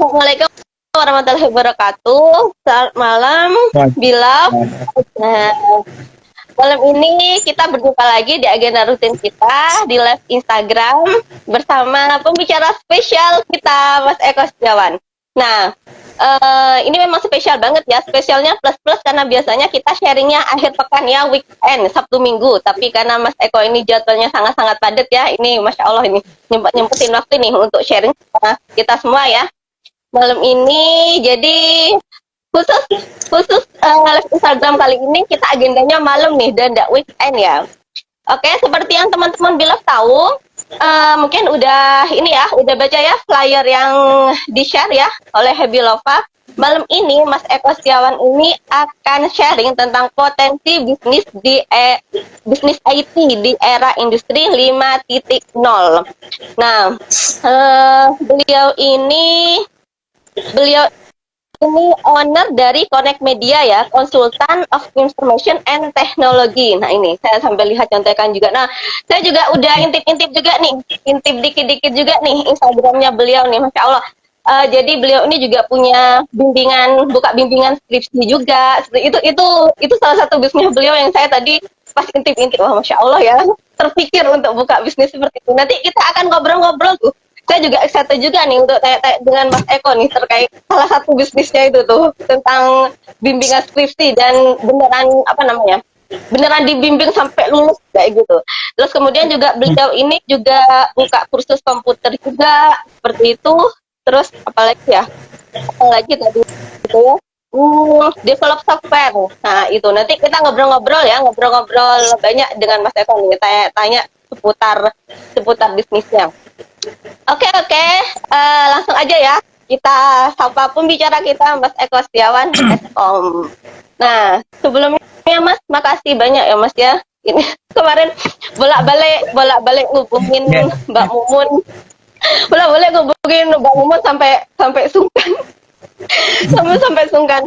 Assalamualaikum warahmatullahi wabarakatuh. Selamat malam, Bilal. Nah, malam ini kita berjumpa lagi di agenda rutin kita di live Instagram bersama pembicara spesial kita, Mas Eko Setiawan. Nah, ini memang spesial banget ya, spesialnya plus-plus karena biasanya kita sharingnya akhir pekan ya, weekend, Sabtu Minggu. Tapi karena Mas Eko ini jadwalnya sangat-sangat padat ya, ini Masya Allah ini nyempetin waktu nih untuk sharing sama kita semua ya. Malam ini jadi khusus khusus live Instagram kali ini kita agendanya malam nih dan tidak weekend ya. Oke, seperti yang teman-teman bilang tahu, mungkin udah ini ya, udah baca ya flyer yang di-share ya oleh Happy Lova. Malam ini Mas Eko Setiawan ini akan sharing tentang potensi bisnis IT di era industri 5.0. Nah, beliau ini owner dari Connect Media ya, konsultan of information and technology. Nah ini saya sampai lihat contekan juga. Nah saya juga udah intip-intip juga nih, intip dikit-dikit juga nih Instagramnya beliau nih, Masya Allah. Jadi beliau ini juga punya buka bimbingan skripsi juga. Itu salah satu bisnis beliau yang saya tadi pas intip-intip, wah Masya Allah ya, terpikir untuk buka bisnis seperti itu. Nanti kita akan ngobrol-ngobrol tuh. Saya juga excited juga nih untuk tanya-tanya dengan Mas Eko nih terkait salah satu bisnisnya itu tuh tentang bimbingan skripsi dan beneran dibimbing sampai lulus kayak gitu. Terus kemudian juga beliau ini juga buka kursus komputer juga seperti itu. Terus apalagi tadi gitu ya. Develop software. Nah itu nanti kita ngobrol-ngobrol banyak dengan Mas Eko nih, tanya-tanya seputar bisnisnya. Oke, langsung aja ya. Kita sapa pembicara kita, Mas Eko Setiawan, Eskom. Nah, sebelumnya Mas, makasih banyak ya Mas ya. Ini kemarin bolak-balik ngubungin Mbak Mumun. Bolak-balik ngubungin Mbak Mumun sampai sungkan. sampai sungkan.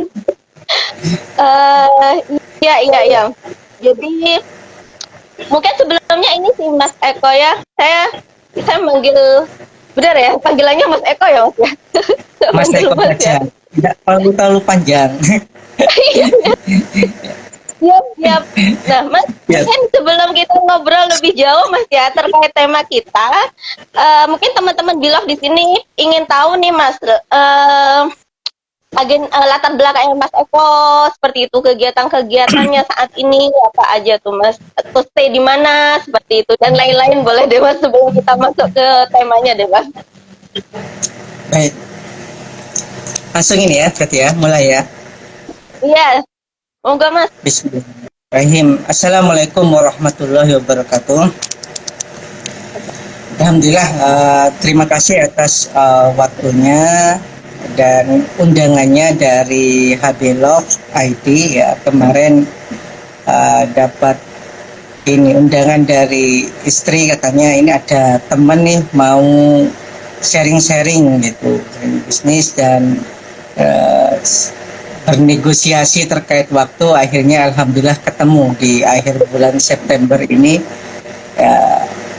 Iya. Jadi mungkin sebelumnya ini sih Mas Eko ya. Saya manggil, benar ya, panggilannya Mas Eko ya Mas ya? Mas Eko saja, tidak terlalu panjang. Siap. Nah Mas, mungkin sebelum kita ngobrol lebih jauh Mas ya terkait tema kita, mungkin teman-teman Bilaf di sini ingin tahu nih Mas, latar belakangnya Mas Eko seperti itu, kegiatannya saat ini apa aja tuh Mas, atau stay di mana seperti itu dan lain-lain, boleh deh Mas sebelum kita masuk ke temanya deh Mas. Baik, langsung ini ya berarti ya, mulai ya. Iya, monggo Mas. Bismillahirrahmanirrahim. Assalamualaikum warahmatullahi wabarakatuh. Alhamdulillah, terima kasih atas waktunya dan undangannya dari Habelog IT ya. Kemarin dapat ini undangan dari istri, katanya ini ada temen nih mau sharing-sharing gitu bisnis dan bernegosiasi terkait waktu. Akhirnya alhamdulillah ketemu di akhir bulan September ini.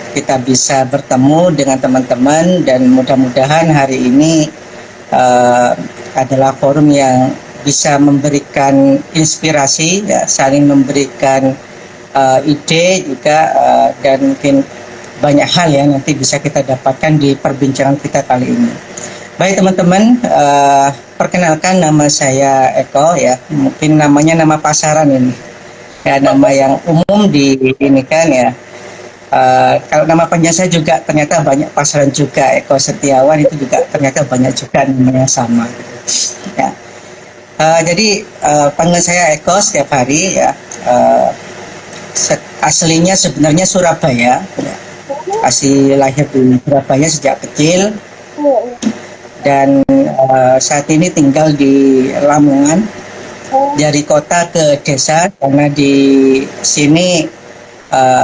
Kita bisa bertemu dengan teman-teman dan mudah-mudahan hari ini adalah forum yang bisa memberikan inspirasi ya, saling memberikan ide juga dan mungkin banyak hal ya nanti bisa kita dapatkan di perbincangan kita kali ini. Baik teman-teman, perkenalkan nama saya Eko ya, mungkin namanya nama pasaran ini ya, nama yang umum di ini kan ya. Kalau nama panjang saya juga ternyata banyak pasaran juga, Eko Setiawan itu juga ternyata banyak juga namanya sama ya. Jadi panggil saya Eko setiap hari ya. Aslinya sebenarnya Surabaya ya. Asli lahir di Surabaya sejak kecil dan saat ini tinggal di Lamongan, dari kota ke desa karena di sini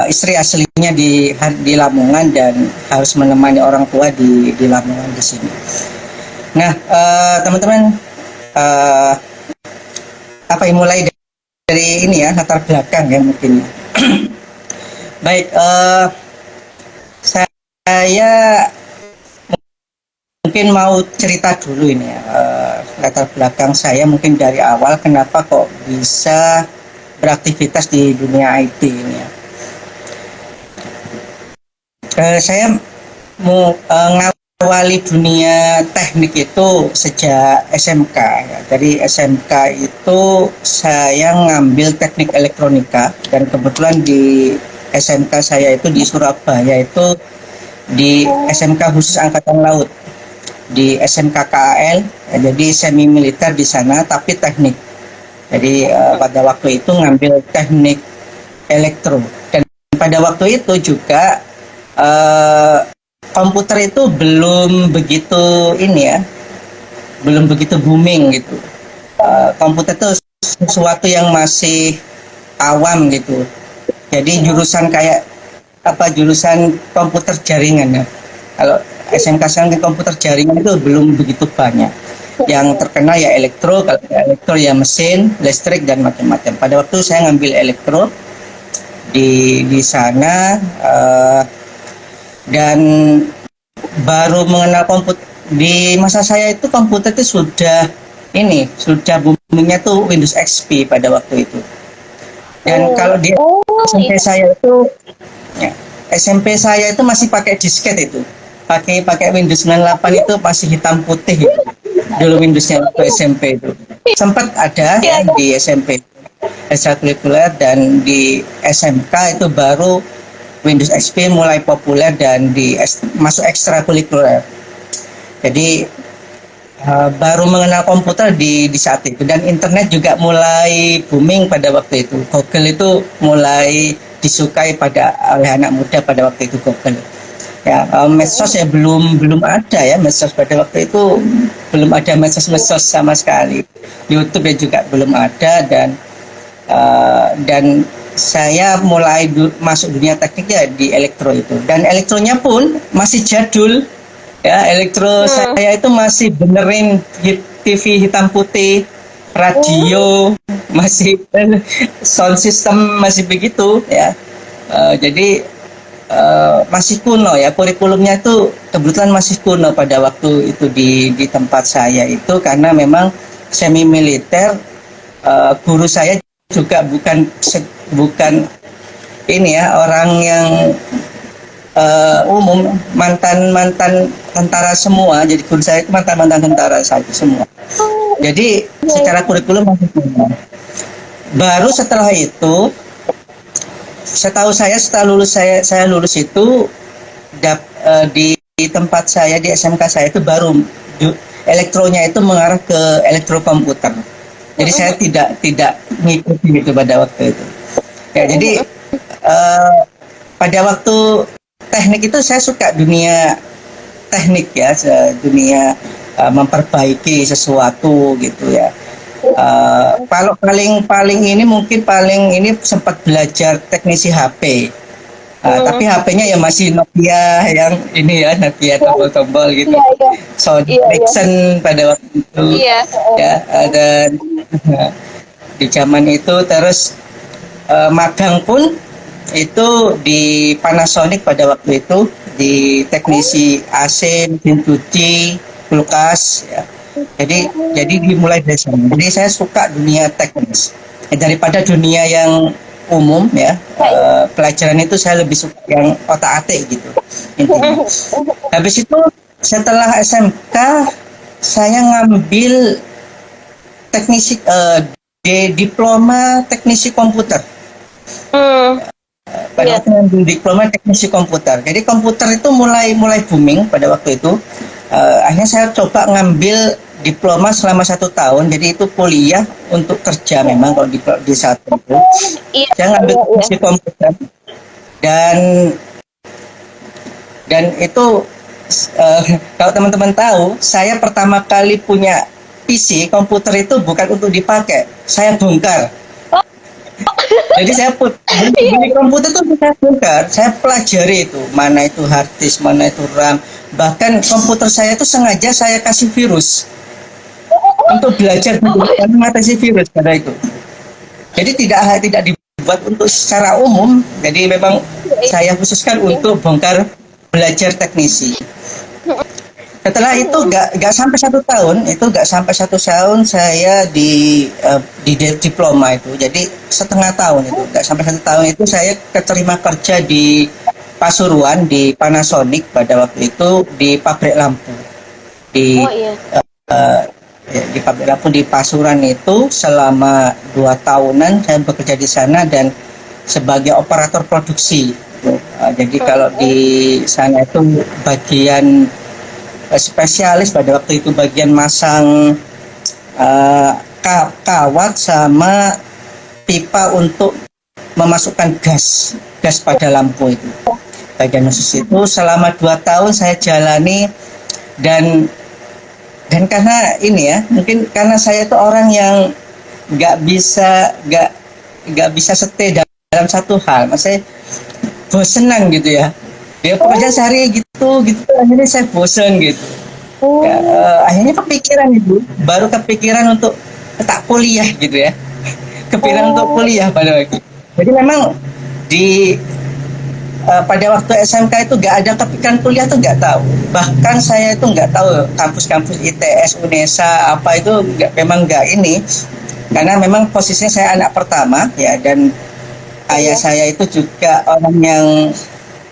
istri aslinya di Lamongan dan harus menemani orang tua di Lamongan di sini. Nah, teman-teman, mulai dari ini ya, latar belakang ya mungkin. Baik, saya mungkin mau cerita dulu ini ya, latar belakang saya mungkin dari awal kenapa kok bisa beraktivitas di dunia IT ini ya. Saya mau ngawali dunia teknik itu sejak SMK ya. Dari SMK itu saya ngambil teknik elektronika dan kebetulan di SMK saya itu di Surabaya itu di SMK khusus Angkatan Laut, di SMK KAL, ya, jadi semi militer di sana tapi teknik. Jadi pada waktu itu ngambil teknik elektro dan pada waktu itu juga komputer itu belum begitu ini ya, belum begitu booming gitu. Komputer itu sesuatu yang masih awam gitu. Jadi jurusan kayak jurusan komputer jaringan ya. Kalau SMK sekarang komputer jaringan itu belum begitu banyak. Yang terkenal ya elektro, kalau elektro ya mesin, listrik dan macam-macam. Pada waktu saya ngambil elektro di sana dan baru mengenal komputer di masa saya itu komputer itu sudah boomingnya tuh Windows XP pada waktu itu. Dan kalau di SMP saya itu ya, SMP saya itu masih pakai disket itu. Pakai Windows 98 itu masih hitam putih gitu. Dulu Windowsnya waktu SMP itu. Sempat ada ya di SMP ekstrakurikuler dan di SMK itu baru Windows XP mulai populer dan masuk ekstrakurikuler. Jadi baru mengenal komputer di saat itu dan internet juga mulai booming pada waktu itu. Google itu mulai disukai oleh anak muda pada waktu itu Google. Ya, medsos ya belum ada ya medsos pada waktu itu belum ada medsos sama sekali. YouTube ya juga belum ada dan saya mulai masuk dunia teknik ya di elektro itu dan elektronya pun masih jadul ya. Elektro saya itu masih benerin TV hitam putih, radio masih, sound system masih begitu ya. Jadi masih kuno ya, kurikulumnya itu kebetulan masih kuno pada waktu itu di tempat saya itu karena memang semi militer. Guru saya juga bukan ini ya orang yang umum, mantan tentara semua. Jadi guru saya itu mantan tentara saja semua. Jadi secara kurikulum masih kuno. Baru setelah itu, setahu saya setelah saya lulus itu di tempat saya di SMK saya itu baru elektronya itu mengarah ke elektrokomputer. Jadi saya tidak mengikuti itu pada waktu itu. Ya, jadi pada waktu teknik itu saya suka dunia teknik ya, dunia memperbaiki sesuatu gitu ya. Kalau paling ini sempat belajar teknisi HP. Tapi HP-nya ya masih Nokia yang ini ya, Nokia tombol-tombol gitu. Sony Ericsson pada waktu itu. Ya, dan di zaman itu terus magang pun itu di Panasonic pada waktu itu di teknisi AC, mesin cuci, kulkas ya. Jadi dimulai dari sana. Jadi saya suka dunia teknis daripada dunia yang umum ya. Pelajaran itu saya lebih suka yang otak-atik gitu intinya. Habis itu setelah SMK saya ngambil teknisi diploma teknisi komputer. Pada waktu ngambil diploma teknisi komputer. Jadi komputer itu mulai booming pada waktu itu. Akhirnya saya coba ngambil diploma selama 1 tahun. Jadi itu kuliah untuk kerja memang kalau di saat itu. Saya ngambil teknisi komputer dan itu kalau teman-teman tahu, saya pertama kali punya PC komputer itu bukan untuk dipakai, saya bongkar. Jadi saya beli komputer itu saya bongkar, saya pelajari itu mana itu hard disk, mana itu RAM. Bahkan komputer saya itu sengaja saya kasih virus untuk belajar mengatasi virus pada itu. Jadi tidak dibuat untuk secara umum. Jadi memang saya khususkan untuk bongkar belajar teknisi. Setelah itu nggak sampai 1 tahun, itu nggak sampai 1 tahun saya di diploma itu. Jadi setengah tahun itu, nggak sampai 1 tahun itu saya keterima kerja di Pasuruan di Panasonic pada waktu itu di pabrik lampu di Oh iya. di pabrik lampu di Pasuruan itu selama 2 tahunan saya bekerja di sana dan sebagai operator produksi. Jadi kalau di sana itu bagian spesialis pada waktu itu bagian masang kawat sama pipa untuk memasukkan gas pada lampu itu. Bagian khusus itu selama 2 tahun saya jalani dan karena ini ya mungkin karena saya itu orang yang nggak bisa stay dalam satu hal, maksudnya bosenan gitu ya. Ya pekerjaan sehari gitu akhirnya saya bosen gitu. Ya, akhirnya baru kepikiran untuk tak kuliah gitu ya. Kepikiran untuk kuliah pada waktu. Jadi memang di pada waktu SMK itu nggak ada kepikiran kuliah tuh nggak tahu. Bahkan saya itu nggak tahu kampus-kampus ITS, UNESA apa itu memang nggak ini. Karena memang posisinya saya anak pertama ya dan ayah saya itu juga orang yang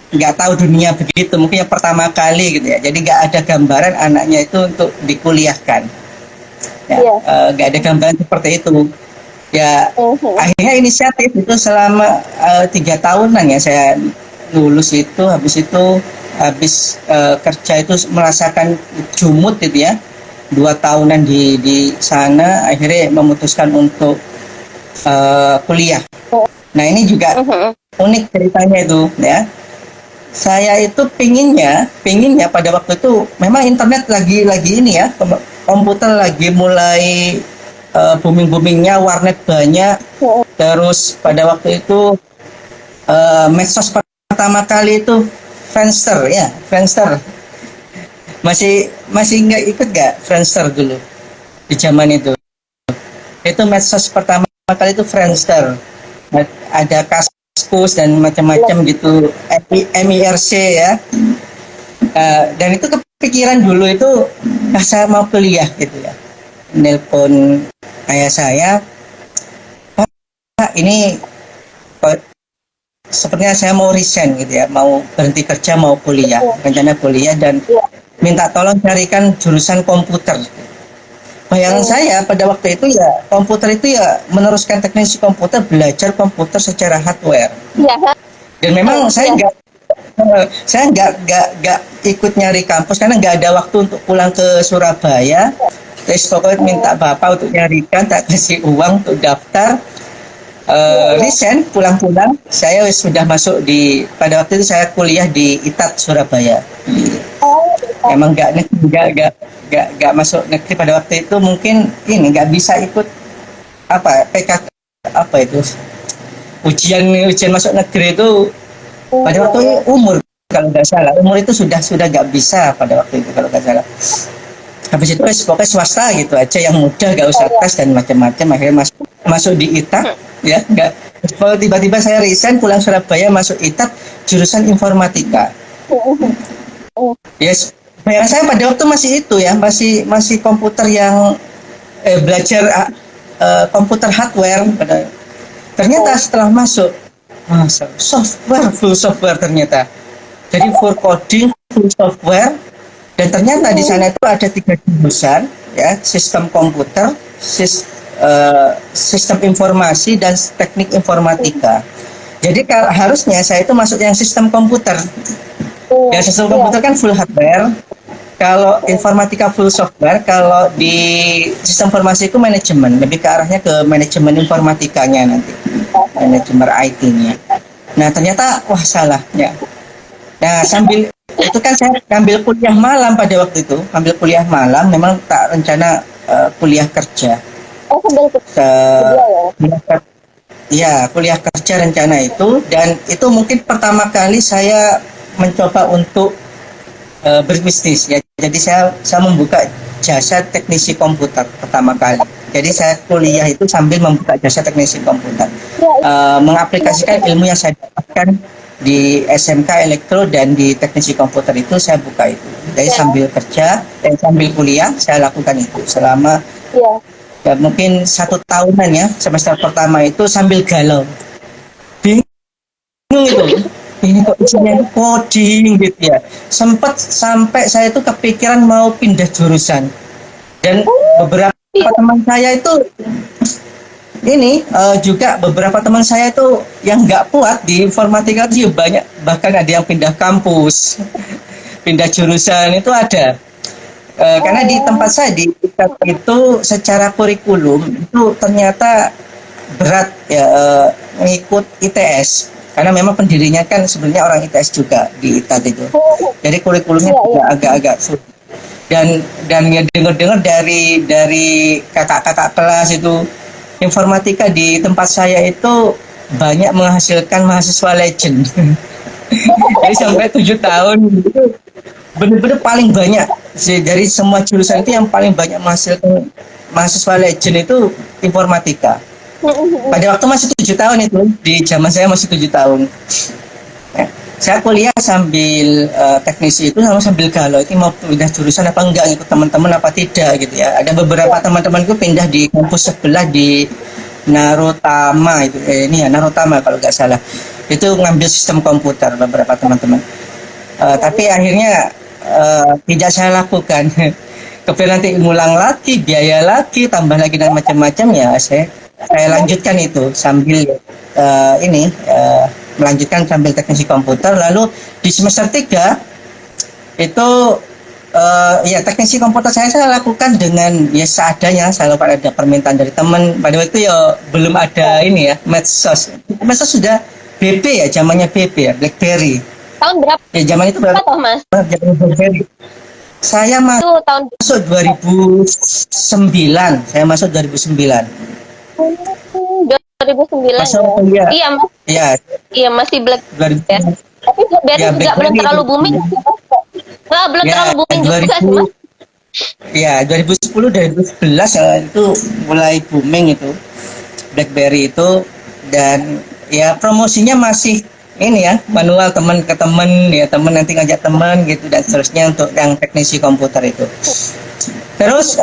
nggak tahu dunia begitu, mungkin yang pertama kali gitu ya. Jadi nggak ada gambaran anaknya itu untuk dikuliahkan. Ya, nggak ada gambaran seperti itu. Ya, akhirnya inisiatif itu selama 3 tahunan ya saya lulus itu, habis kerja itu merasakan jumut gitu ya. 2 tahunan di sana, akhirnya memutuskan untuk kuliah. Nah ini juga unik ceritanya itu ya. Saya itu pinginnya pada waktu itu memang internet lagi ini ya, komputer lagi mulai boomingnya, warnet banyak. Terus pada waktu itu medsos pertama kali itu Friendster ya, Friendster. Masih nggak ikut nggak Friendster dulu di zaman itu? Itu medsos pertama kali itu Friendster. Ada Kaskus dan macam-macam gitu, MIRC ya. Dan itu kepikiran dulu itu saya mau kuliah gitu ya. Nelpon ayah saya, Pak ini sepertinya saya mau resign gitu ya, mau berhenti kerja mau kuliah, rencana kuliah dan minta tolong carikan jurusan komputer. Bayangan saya pada waktu itu ya komputer itu ya meneruskan teknisi komputer, belajar komputer secara hardware. Dan memang saya nggak ikut nyari kampus karena nggak ada waktu untuk pulang ke Surabaya. Terus pokoknya minta bapak untuk nyarikan, tak kasih uang untuk daftar. Resign pulang saya sudah masuk pada waktu itu saya kuliah di ITAT Surabaya. Emang nggak masuk negeri pada waktu itu, mungkin ini nggak bisa ikut PKK itu ujian masuk negeri itu pada waktu itu umur kalau nggak salah, umur itu sudah nggak bisa pada waktu itu kalau nggak salah. Habis itu pokoknya swasta gitu aja yang mudah, nggak usah tes dan macam-macam, akhirnya masuk di ITAT ya. Nggak, kalau tiba-tiba saya resign pulang Surabaya masuk ITAT jurusan informatika. Yes, saya pada waktu masih itu ya, masih komputer yang belajar komputer hardware. Ternyata setelah masuk full software ternyata. Jadi full coding, full software. Dan ternyata di sana itu ada 3 jurusan ya, sistem komputer, sistem informasi dan teknik informatika. Jadi harusnya saya itu masuk yang sistem komputer. Ya sistem komputer kan full hardware. Kalau informatika full software, kalau di sistem informasi itu manajemen, lebih ke arahnya ke manajemen informatikanya nanti, manajemen IT-nya. Nah ternyata wah salah ya. Nah sambil itu kan saya ambil kuliah malam pada waktu itu, memang tak rencana kuliah kerja. Kuliah kerja rencana itu, dan itu mungkin pertama kali saya mencoba untuk berbisnis ya. Jadi saya membuka jasa teknisi komputer pertama kali. Jadi saya kuliah itu sambil membuka jasa teknisi komputer, mengaplikasikan ilmu yang saya dapatkan di SMK Elektro dan di teknisi komputer itu saya buka itu. Jadi sambil kerja dan sambil kuliah saya lakukan itu selama ya mungkin 1 tahunan ya. Semester pertama itu sambil galau, bingung itu, ini kok isinya itu coding gitu ya. Sempat sampai saya itu kepikiran mau pindah jurusan, dan beberapa teman saya itu ini juga beberapa teman saya itu yang nggak kuat di informatika itu banyak, bahkan ada yang pindah kampus, pindah jurusan itu ada. Karena di tempat saya di ITB itu secara kurikulum itu ternyata berat ya, mengikut ITS, karena memang pendirinya kan sebenarnya orang ITS juga di ITB itu. Jadi kurikulumnya juga agak-agak sulit. Dan ya dengar-dengar dari kakak-kakak kelas itu, informatika di tempat saya itu banyak menghasilkan mahasiswa legend. Jadi sampai 7 tahun itu benar-benar paling banyak dari semua jurusan itu, yang paling banyak menghasilkan mahasiswa legend itu informatika. Pada waktu masih 7 tahun itu, di zaman saya masih 7 tahun. Saya kuliah sambil teknisi itu sambil galau, itu mau pindah jurusan apa enggak, ikut teman-teman apa tidak gitu ya. Ada beberapa teman-temanku pindah di kampus sebelah di Narutama itu, ini ya Narutama kalau nggak salah. Itu ngambil sistem komputer beberapa teman-teman. Tapi akhirnya tidak saya lakukan. Kemudian nanti ngulang lagi, biaya lagi, tambah lagi dan macam-macam ya. Saya lanjutkan itu sambil melanjutkan sambil teknisi komputer. Lalu di semester 3 itu ya teknisi komputer saya lakukan dengan ya seadanya. Selalu ada permintaan dari teman. Pada waktu itu ya belum ada ini ya medsos. Medsos sudah BP ya, zamannya BP ya, BlackBerry. Tahun berapa? Ya zaman itu berapa toh, Mas? Zaman BlackBerry. Saya masuk Tahun 2009. Saya masuk 2009. 2009 Masuk ya. kuliah. Iya, Mas. Iya. Iya, masih Blackberry. 2009. Tapi Blackberry Ya, juga BlackBerry belum terlalu itu. booming. Nah, belum Ya, terlalu booming juga sih, 2000. Mas. Ya, 2010 2011 itu mulai booming itu BlackBerry itu, dan ya promosinya masih ini ya, manual, teman ke teman ya, teman nanti ngajak teman gitu dan seterusnya untuk yang teknisi komputer itu. Terus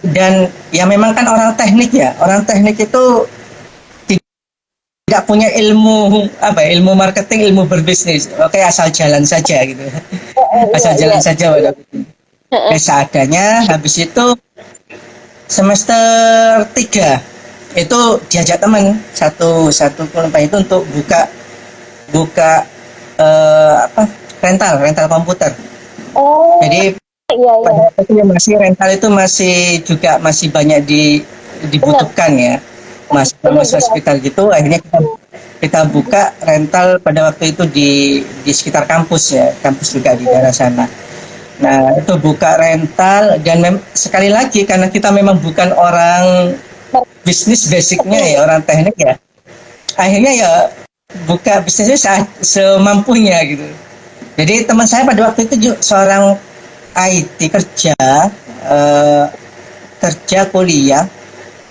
dan ya memang kan orang teknik ya, orang teknik itu tidak punya ilmu ilmu marketing, ilmu berbisnis. Oke, asal jalan saja gitu. Asal jalan saja pada seadanya. Habis itu semester 3 itu diajak teman satu kelompok itu untuk buka rental komputer. Jadi pada waktu itu masih rental itu masih banyak dibutuhkan ya, mahasiswa sekitar gitu. Akhirnya kita buka rental pada waktu itu di sekitar kampus ya, kampus juga di daerah sana. Nah itu buka rental, dan sekali lagi karena kita memang bukan orang bisnis basicnya ya, orang teknik ya, akhirnya ya buka bisnisnya semampunya gitu. Jadi teman saya pada waktu itu seorang IT kerja kuliah,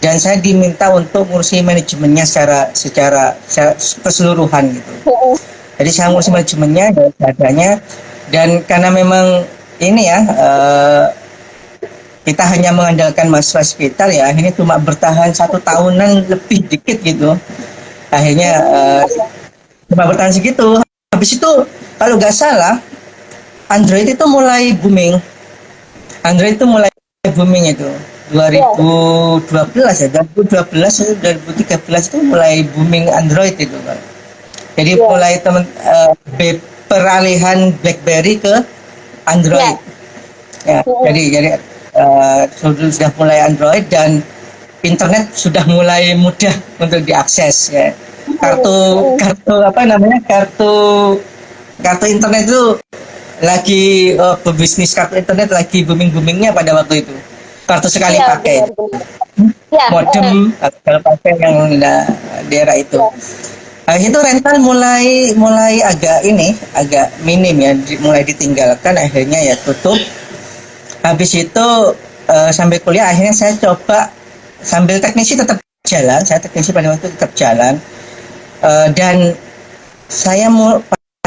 dan saya diminta untuk ngurusi manajemennya secara keseluruhan gitu. Jadi saya ngurusi manajemennya dan seadanya, dan karena memang ini ya kita hanya mengandalkan mahasiswa sekitar ya, akhirnya cuma bertahan 1 tahunan lebih dikit gitu. Akhirnya cuma bertahan segitu. Habis itu kalau nggak salah Android itu mulai booming. Android itu mulai booming itu 2012 ya, 2013 2013 itu mulai booming Android itu kan. Jadi mulai peralihan BlackBerry ke Android. Ya, jadi sudah mulai Android, dan internet sudah mulai mudah untuk diakses ya. Kartu internet itu lagi bisnis kartu internet lagi boomingnya pada waktu itu. Kartu sekali pakai, modem kalau pakai yang daerah itu. Itu rental mulai agak minim ya, mulai ditinggalkan, akhirnya ya tutup. Habis itu sambil kuliah akhirnya saya coba sambil teknisi tetap jalan, saya teknisi pada waktu tetap jalan, dan saya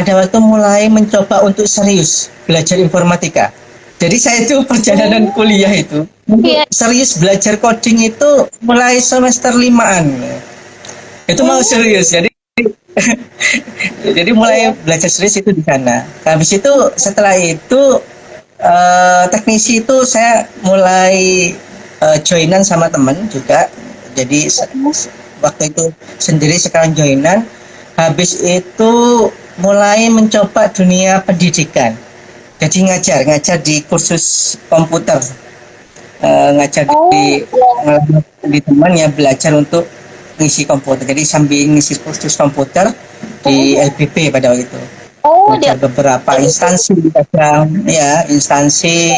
pada waktu mulai mencoba untuk serius belajar informatika. Jadi saya itu perjalanan kuliah itu Iya. serius belajar coding itu mulai semester 5-an. Itu mau serius. Jadi mulai belajar serius itu di sana. Habis itu setelah itu teknisi itu saya mulai joinan sama teman juga. Jadi waktu itu sendiri, sekarang joinan. Habis itu mulai mencoba dunia pendidikan. Jadi ngajar di kursus komputer. Ngajar di teman ya, belajar untuk ngisi komputer. Jadi sambil ngisi kursus komputer di LPP pada waktu itu. Ngajar beberapa instansi, ya instansi,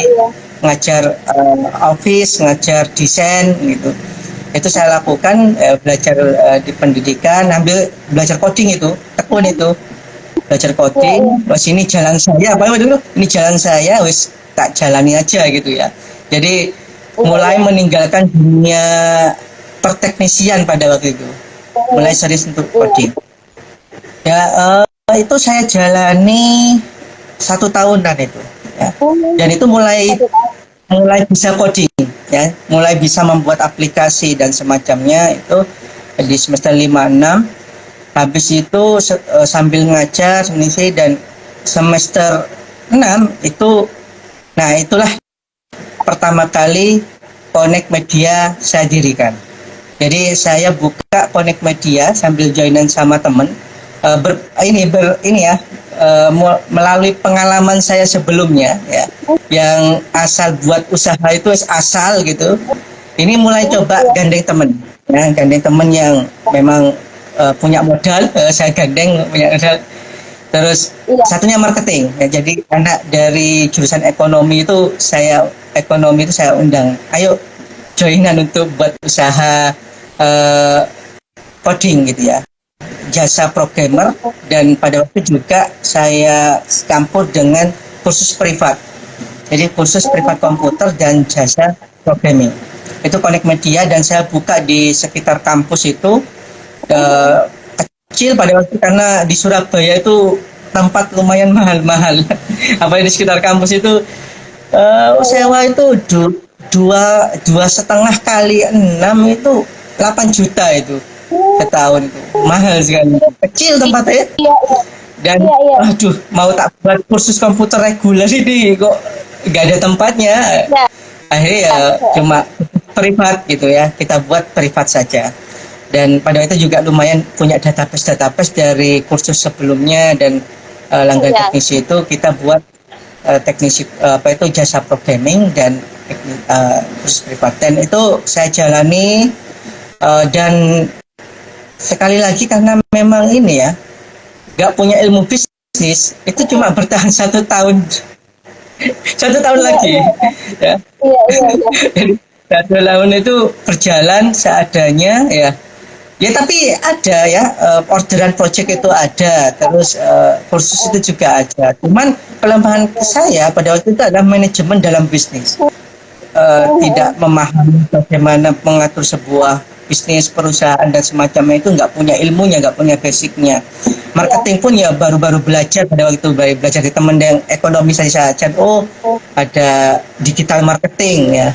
ngajar office, ngajar desain gitu. Itu saya lakukan, belajar di pendidikan, ambil belajar coding itu, tekun itu, belajar coding. Wes ini jalan saya, apa dulu? Ini jalan saya, wes tak jalani aja gitu ya. Jadi mulai meninggalkan dunia perteknisian pada waktu itu, mulai serius untuk coding. Ya itu saya jalani 1 tahunan itu, ya. Dan itu mulai bisa coding, ya, mulai bisa membuat aplikasi dan semacamnya itu di semester 5-6. Habis itu sambil ngajar mengisi, dan semester 6 itu, nah itulah pertama kali Connect Media saya dirikan. Jadi saya buka Connect Media sambil joinan sama teman. Melalui pengalaman saya sebelumnya, ya, yang asal buat usaha itu asal gitu. Ini mulai coba gandeng teman, ya, gandeng teman yang memang punya modal, saya gandeng punya modal. Terus satunya marketing, ya, jadi anak dari jurusan ekonomi itu saya undang, ayo joinan untuk buat usaha coding gitu ya, jasa programmer. Dan pada waktu juga saya campur dengan kursus privat, jadi kursus privat komputer dan jasa programming. Itu Connect Media, dan saya buka di sekitar kampus itu. Kecil pada waktu, karena di Surabaya itu tempat lumayan mahal-mahal. Apa di sekitar kampus itu sewa itu 2,5 kali 6 itu 8 juta itu setahun, itu mahal sekali. Kecil tempatnya, dan aduh, mau tak buat kursus komputer reguler ini kok nggak ada tempatnya. Akhirnya ya cuma privat gitu ya, kita buat privat saja. Dan pada itu juga lumayan punya database dari kursus sebelumnya, dan langganan teknisi itu kita buat teknisi jasa programming dan kursus privat. Dan itu saya jalani, dan sekali lagi karena memang ini ya, nggak punya ilmu bisnis, itu cuma bertahan 1 tahun. 1 tahun lagi, ya. Jadi 1 tahun itu berjalan seadanya, ya. Ya tapi ada ya, orderan project itu ada, terus kursus itu juga ada. Cuman kelemahan saya pada waktu itu adalah manajemen dalam bisnis. Tidak memahami bagaimana mengatur sebuah bisnis, perusahaan dan semacamnya, itu nggak punya ilmunya, nggak punya basicnya. Marketing pun ya baru-baru belajar pada waktu itu, baru belajar di teman yang ekonomi saya cari, ada digital marketing ya.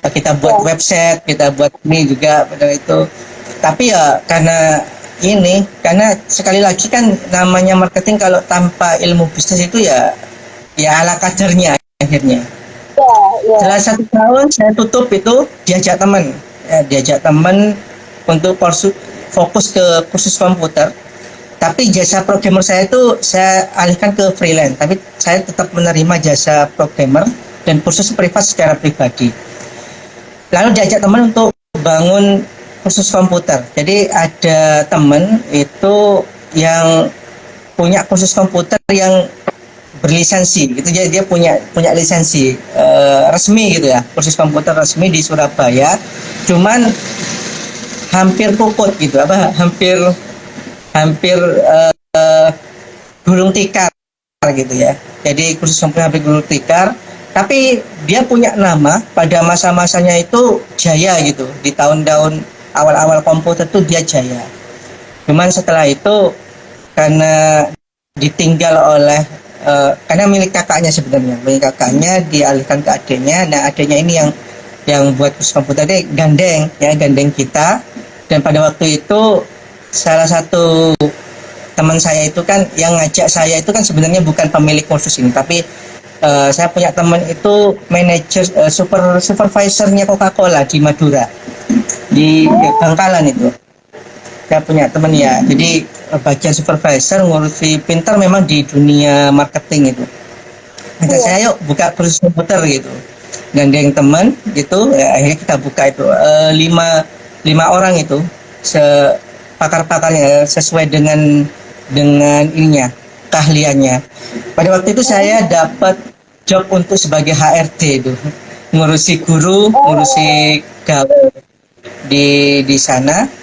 Kita buat website, kita buat ini juga pada itu. Tapi ya karena sekali lagi kan namanya marketing, kalau tanpa ilmu bisnis itu ya ala kadarnya akhirnya. Setelah 1 tahun saya tutup itu, diajak teman untuk fokus ke kursus komputer. Tapi jasa programmer saya itu saya alihkan ke freelance, tapi saya tetap menerima jasa programmer dan kursus privat secara pribadi. Lalu diajak teman untuk bangun kursus komputer. Jadi ada teman itu yang punya kursus komputer yang berlisensi gitu, jadi dia punya lisensi resmi gitu ya, kursus komputer resmi di Surabaya. Cuman hampir puput gitu, hampir gulung tikar gitu ya. Jadi kursus komputer hampir gulung tikar, tapi dia punya nama pada masa-masanya itu jaya gitu, di tahun-tahun awal-awal komputer tuh dia jaya. Cuman setelah itu karena ditinggal oleh karena milik kakaknya sebenarnya, milik kakaknya dialihkan ke adiknya. Nah adiknya ini yang buat kursus komputer ini gandeng kita. Dan pada waktu itu salah satu teman saya itu kan yang ngajak saya itu kan sebenarnya bukan pemilik kursus ini, tapi saya punya teman itu manajer supervisornya Coca-Cola di Madura, di Bangkalan itu. Saya punya teman ya, jadi bagian supervisor ngurusi pintar memang di dunia marketing itu. Ngajak saya yuk buka kursus komputer gitu, gandeng teman gitu ya, akhirnya kita buka itu lima orang itu pakar-pakarnya sesuai dengan ininya, keahliannya. Pada waktu itu saya dapat job untuk sebagai HRD itu, ngurusi guru, ngurusi gawe di sana.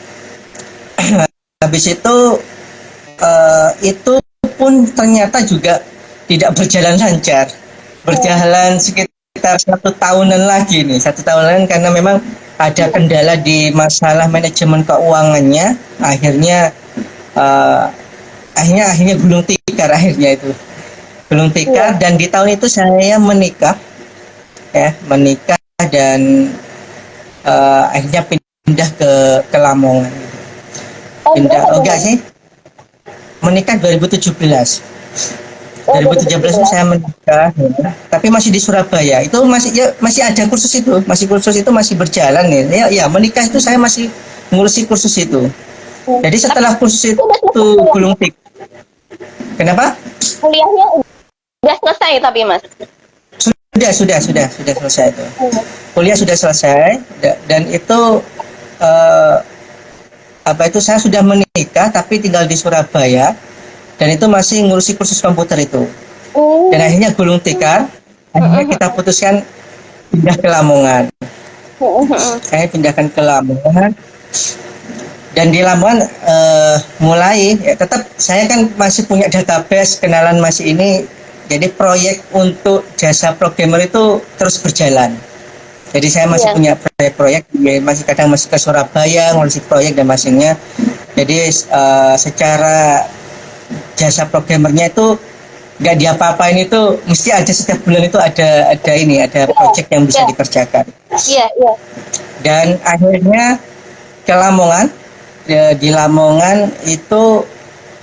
Habis itu pun ternyata juga tidak berjalan lancar, berjalan sekitar 1 tahunan lagi nih, 1 tahunan, karena memang ada kendala di masalah manajemen keuangannya. Akhirnya gulung tikar, gulung tikar. Dan di tahun itu saya menikah dan akhirnya pindah ke Lamongan. Menikah 2017 itu saya menikah ya. Tapi masih di Surabaya. Itu masih ada kursus itu, masih berjalan ya. Menikah itu saya masih ngurusi kursus itu. Jadi setelah kursus itu gulung tikar. Kenapa? Kuliahnya udah selesai tapi Mas. Sudah selesai itu. Kuliah sudah selesai dan itu saya sudah menikah tapi tinggal di Surabaya, dan itu masih ngurusi kursus komputer itu. Dan akhirnya gulung tikar, akhirnya kita putuskan pindah ke Lamongan. Saya pindahkan ke Lamongan. Dan di Lamongan mulai tetap saya kan masih punya database, kenalan masih ini. Jadi proyek untuk jasa programmer itu terus berjalan. Jadi saya masih punya proyek-proyek, masih ke Surabaya ngurusi proyek dan masingnya. Jadi secara jasa programmernya itu nggak diapa-apain, itu mesti ada setiap bulan itu ada proyek yang bisa dikerjakan. Dan akhirnya ke Lamongan. Di Lamongan itu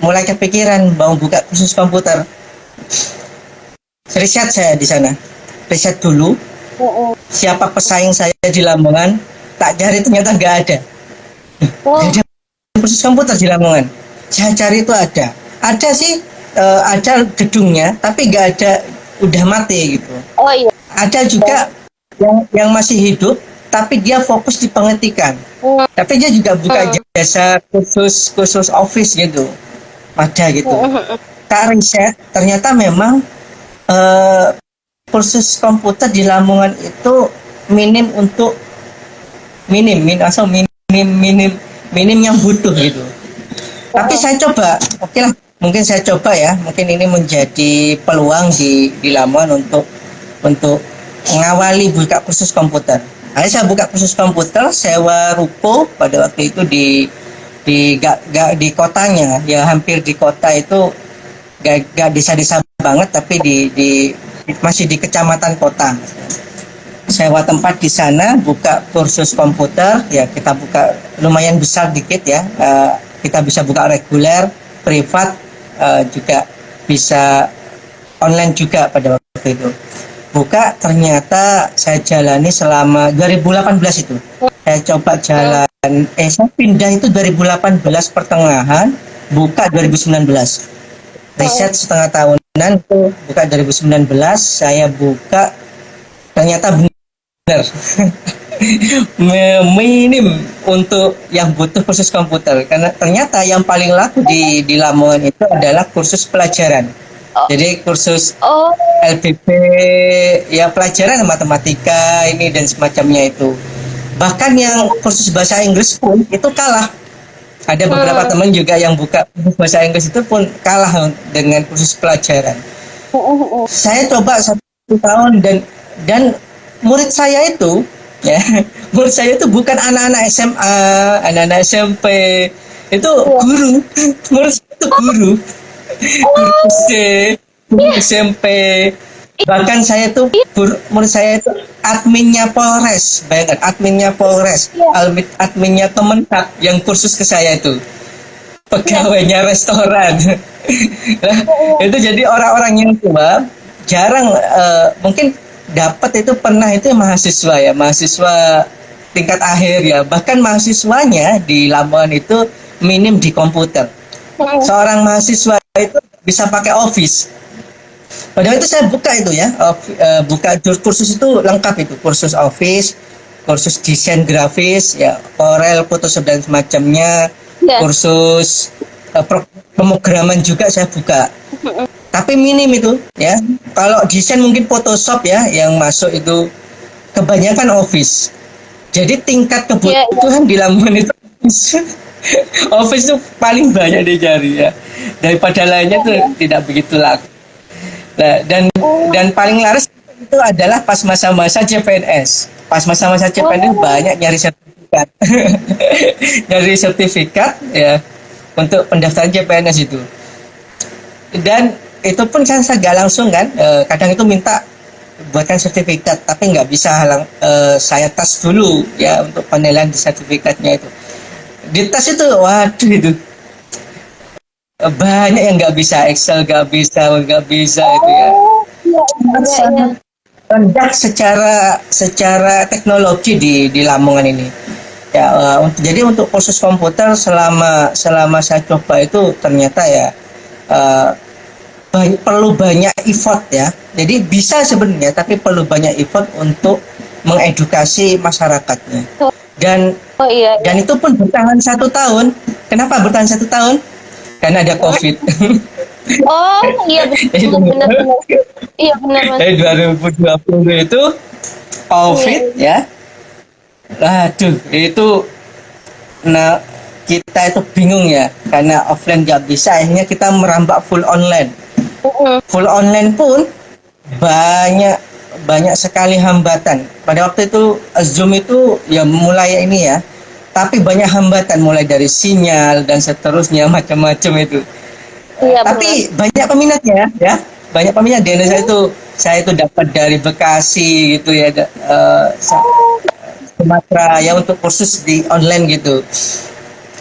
mulai kepikiran mau buka kursus komputer. Riset saya di sana, riset dulu siapa pesaing saya di Lamongan, tak cari ternyata nggak ada. Nggak ada kursus komputer di Lamongan. Saya cari itu ada sih, ada gedungnya tapi nggak ada, udah mati gitu. Ada juga yang masih hidup tapi dia fokus di pengetikan. Tapi dia juga buka jasa khusus office gitu, ada gitu. Tak riset, ternyata memang kursus komputer di Lamongan itu minim yang butuh gitu. Tapi saya coba, oke lah, mungkin saya coba ya, mungkin ini menjadi peluang di Lamongan untuk mengawali buka kursus komputer. Akhirnya saya buka kursus komputer, sewa ruko pada waktu itu di kotanya, ya hampir di kota itu, gak desa-desa banget, tapi masih di kecamatan kota. Sewa tempat di sana, buka kursus komputer, ya kita buka lumayan besar dikit ya. Kita bisa buka reguler, privat, juga bisa online juga pada waktu itu. Buka, ternyata saya jalani selama 2018 itu. Saya coba saya pindah itu 2018 pertengahan, buka 2019. Riset setengah tahunan itu buka 2019, saya buka, ternyata benar. Minim untuk yang butuh kursus komputer, karena ternyata yang paling laku di Lamongan itu adalah kursus pelajaran. Jadi kursus LPB, ya pelajaran matematika ini dan semacamnya itu. Bahkan yang kursus bahasa Inggris pun itu kalah. Ada beberapa teman juga yang buka kursus bahasa Inggris itu pun kalah dengan kursus pelajaran. Saya coba 1 tahun dan murid saya itu bukan anak-anak SMA, anak-anak SMP, itu guru. Murid saya itu guru. Oh, SD, SMP. Bahkan saya tuh menurut saya itu adminnya Polres, bayangkan adminnya Polres, iya, adminnya Kementak yang kursus ke saya itu, iya, pegawainya restoran. Nah, iya, itu jadi orang-orang yang tua jarang mungkin dapat itu pernah itu mahasiswa ya, mahasiswa tingkat akhir ya, bahkan mahasiswanya di Lamongan itu minim di komputer. iya. Seorang mahasiswa itu bisa pakai Office. Padahal itu saya buka itu ya, buka kursus itu lengkap itu, kursus Office, kursus desain grafis, ya, Corel, Photoshop dan semacamnya, Iya. kursus pemrograman juga saya buka. Tapi minim itu ya. Kalau desain mungkin Photoshop ya yang masuk itu kebanyakan Office. Jadi tingkat Iya, iya. kebutuhan di Lamongan itu Office itu paling banyak dicari ya. Daripada lainnya tuh tidak begitu laku. Nah, Oh, dan paling laris itu adalah pas masa-masa CPNS. Pas masa-masa CPNS oh, banyak nyari sertifikat. Nyari sertifikat ya untuk pendaftaran CPNS itu. Dan itu pun saya nggak langsung kan, kadang itu minta buatkan sertifikat, tapi nggak bisa saya tes dulu ya untuk penilaian di sertifikatnya itu. Di tes itu, waduh itu banyak yang nggak bisa, Excel nggak bisa itu ya. oh, iya, iya, iya, iya. Sangat rendah secara teknologi di Lamongan ini. Ya, jadi untuk kursus komputer selama saya coba itu ternyata ya eh, perlu banyak effort ya. Jadi bisa sebenarnya, tapi perlu banyak effort untuk mengedukasi masyarakatnya. Dan Oh, iya, iya. dan itu pun bertahan 1 tahun. Kenapa bertahan 1 tahun? Karena ada COVID. Oh, iya, Jadi benar, benar, benar. Iya, benar, Mas. dari 2020 itu Iya, COVID ya. Aduh, itu nah kita itu bingung ya karena offline nggak bisa, akhirnya kita merambah full online. mm-mm. Full online pun banyak banyak sekali hambatan. Pada waktu itu Zoom itu ya mulai ini ya, tapi banyak hambatan mulai dari sinyal dan seterusnya macam-macam itu. Iya, benar. Tapi banyak peminatnya ya, banyak peminat di Indonesia itu. Saya itu dapat dari Bekasi gitu ya, Sumatera ya untuk kursus di online gitu.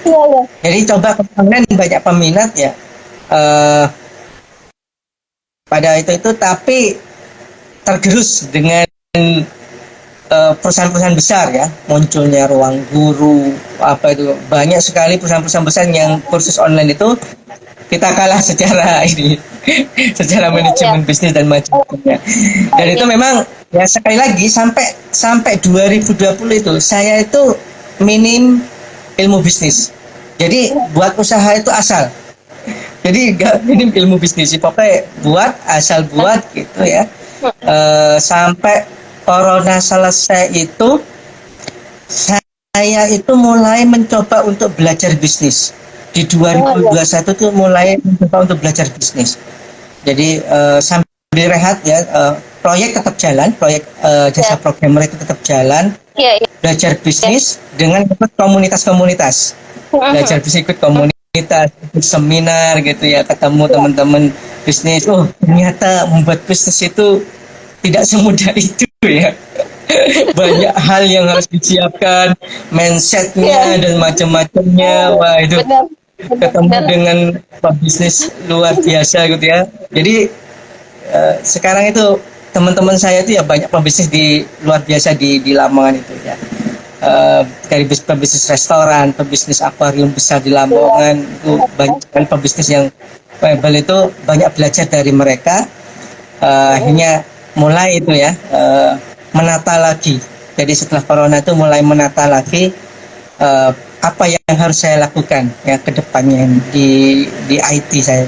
Iya, iya. Jadi coba ke online banyak peminat ya. Eh, pada itu tapi tergerus dengan perusahaan-perusahaan besar ya, munculnya Ruang Guru, apa itu banyak sekali perusahaan-perusahaan besar yang kursus online itu kita kalah secara ini, secara Iya, iya. manajemen bisnis dan macam-macamnya. Dan itu memang ya sekali lagi sampai 2020 itu saya itu minim ilmu bisnis. Jadi buat usaha itu asal. Jadi gak minim ilmu bisnis, pokoknya buat asal buat gitu ya. Sampai corona selesai itu saya itu mulai mencoba untuk belajar bisnis. Di 2021 tuh mulai mencoba untuk belajar bisnis. Jadi sambil rehat ya, proyek tetap jalan, proyek jasa programmer itu tetap jalan. Iya, iya. Belajar bisnis dengan ikut komunitas-komunitas. Belajar bisnis, ikut komunitas, ikut seminar gitu ya, ketemu teman-teman bisnis. Oh, ternyata membuat bisnis itu tidak semudah itu ya. Banyak hal yang harus disiapkan, mindsetnya dan macam-macamnya. Wah, itu Benar. ketemu dengan pebisnis luar biasa gitu ya. Jadi sekarang itu teman-teman saya itu ya banyak pebisnis di luar biasa di Lamongan itu ya. Dari pebisnis restoran, pebisnis akuarium besar di Lamongan, itu banyak sekali pebisnis yang viable, itu banyak belajar dari mereka. Akhirnya mulai itu ya menata lagi. Jadi setelah corona itu mulai menata lagi apa yang harus saya lakukan ya ke depannya di IT saya.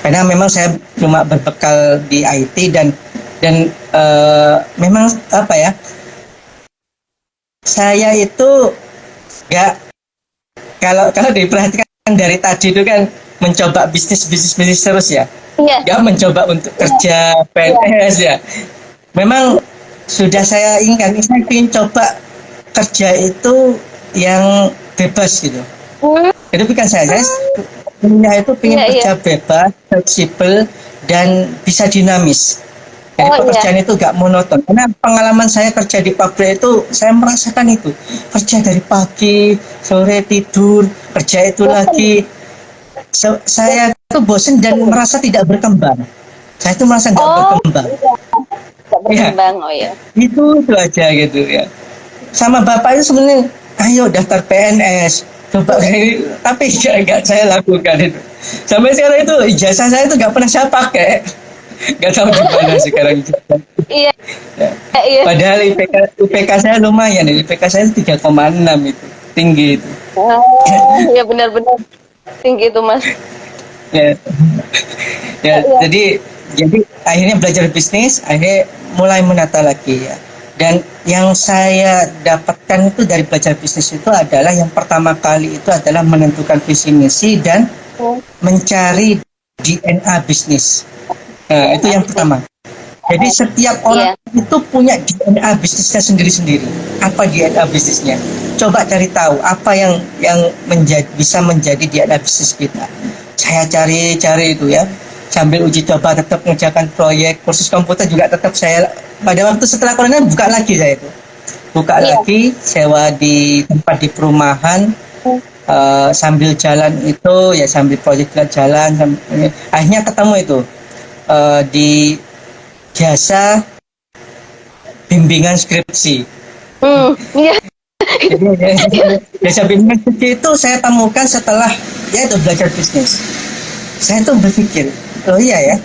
Karena memang saya cuma berbekal di IT dan memang apa ya, saya itu nggak, kalau diperhatikan dari tadi itu kan mencoba bisnis terus ya, Iya. nggak mencoba untuk kerja PNS ya. Memang sudah saya inginkan, saya ingin coba kerja itu yang bebas gitu. Itu bukan saya Punya itu pengen Iya, iya. kerja bebas, fleksibel, dan bisa dinamis. Jadi Oh iya. pekerjaan itu gak monoton. Karena pengalaman saya kerja di pabrik itu, saya merasakan itu. Kerja dari pagi, sore tidur, kerja itu Bosan. lagi. Saya itu bosan dan merasa tidak berkembang. Saya itu merasa nggak Oh berkembang. iya, nggak Ya, berkembang. Oh iya. itu aja gitu ya. Sama bapak itu sebenarnya, ayo daftar PNS. Coba ini, tapi nggak saya lakukan itu. Sampai sekarang itu ijazah saya itu nggak pernah saya pakai. Nggak tahu di mana sekarang. Iya, Ya. iya. Padahal IPK saya lumayan, IPK saya 3,6 itu, tinggi itu. Oh, iya benar-benar tinggi itu Mas. Ya, ya Iya. jadi akhirnya belajar bisnis, akhirnya mulai menata lagi ya. Dan yang saya dapatkan itu dari belajar bisnis itu adalah yang pertama kali itu adalah menentukan visi misi dan Oh, mencari DNA bisnis. Nah, itu yang bisnis. pertama. Jadi setiap Iya. orang itu punya DNA bisnisnya sendiri-sendiri. Apa DNA bisnisnya? Coba cari tahu apa yang bisa menjadi DNA bisnis kita. Saya cari itu ya. Sambil uji coba tetap mengerjakan proyek, kursus komputer juga tetap saya pada waktu setelah corona buka lagi saya itu. Buka Iya. lagi, sewa di tempat di perumahan, sambil jalan itu ya sambil proyek jalan, akhirnya ketemu itu di jasa bimbingan skripsi. Iya. Jadi jasa bimbingan skripsi itu saya temukan setelah ya itu belajar bisnis. Saya tuh berpikir, oh iya ya,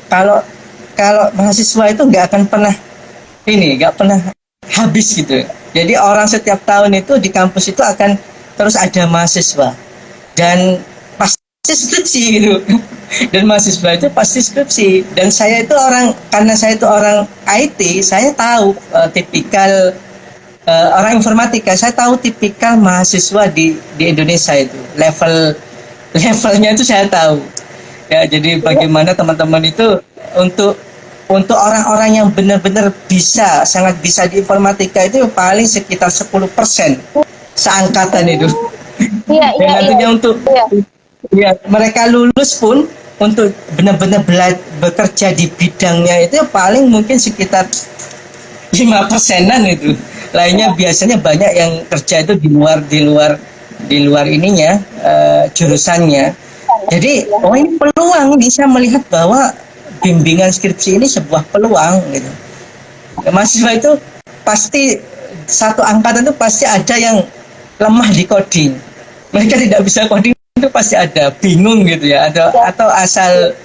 kalau kalau mahasiswa itu nggak akan pernah nggak pernah habis gitu. Jadi orang setiap tahun itu di kampus itu akan terus ada mahasiswa dan pasti skripsi gitu. Dan mahasiswa itu pasti skripsi. Dan saya itu karena saya itu orang IT, saya tahu tipikal orang informatika, saya tahu tipikal mahasiswa di Indonesia itu levelnya itu saya tahu. Ya, jadi bagaimana teman-teman itu untuk orang-orang yang benar-benar sangat bisa di informatika itu paling sekitar 10% seangkatan itu. Iya, Dan iya, iya. nantinya untuk Iya. ya, mereka lulus pun untuk benar-benar bekerja di bidangnya itu paling mungkin sekitar 5%-an itu. Lainnya biasanya banyak yang kerja itu di luar ininya jurusannya. Jadi, oh ini peluang, ini saya melihat bahwa bimbingan skripsi ini sebuah peluang gitu. Mahasiswa itu pasti satu angkatan itu pasti ada yang lemah di coding. Mereka tidak bisa coding itu pasti ada, bingung gitu ya, atau asal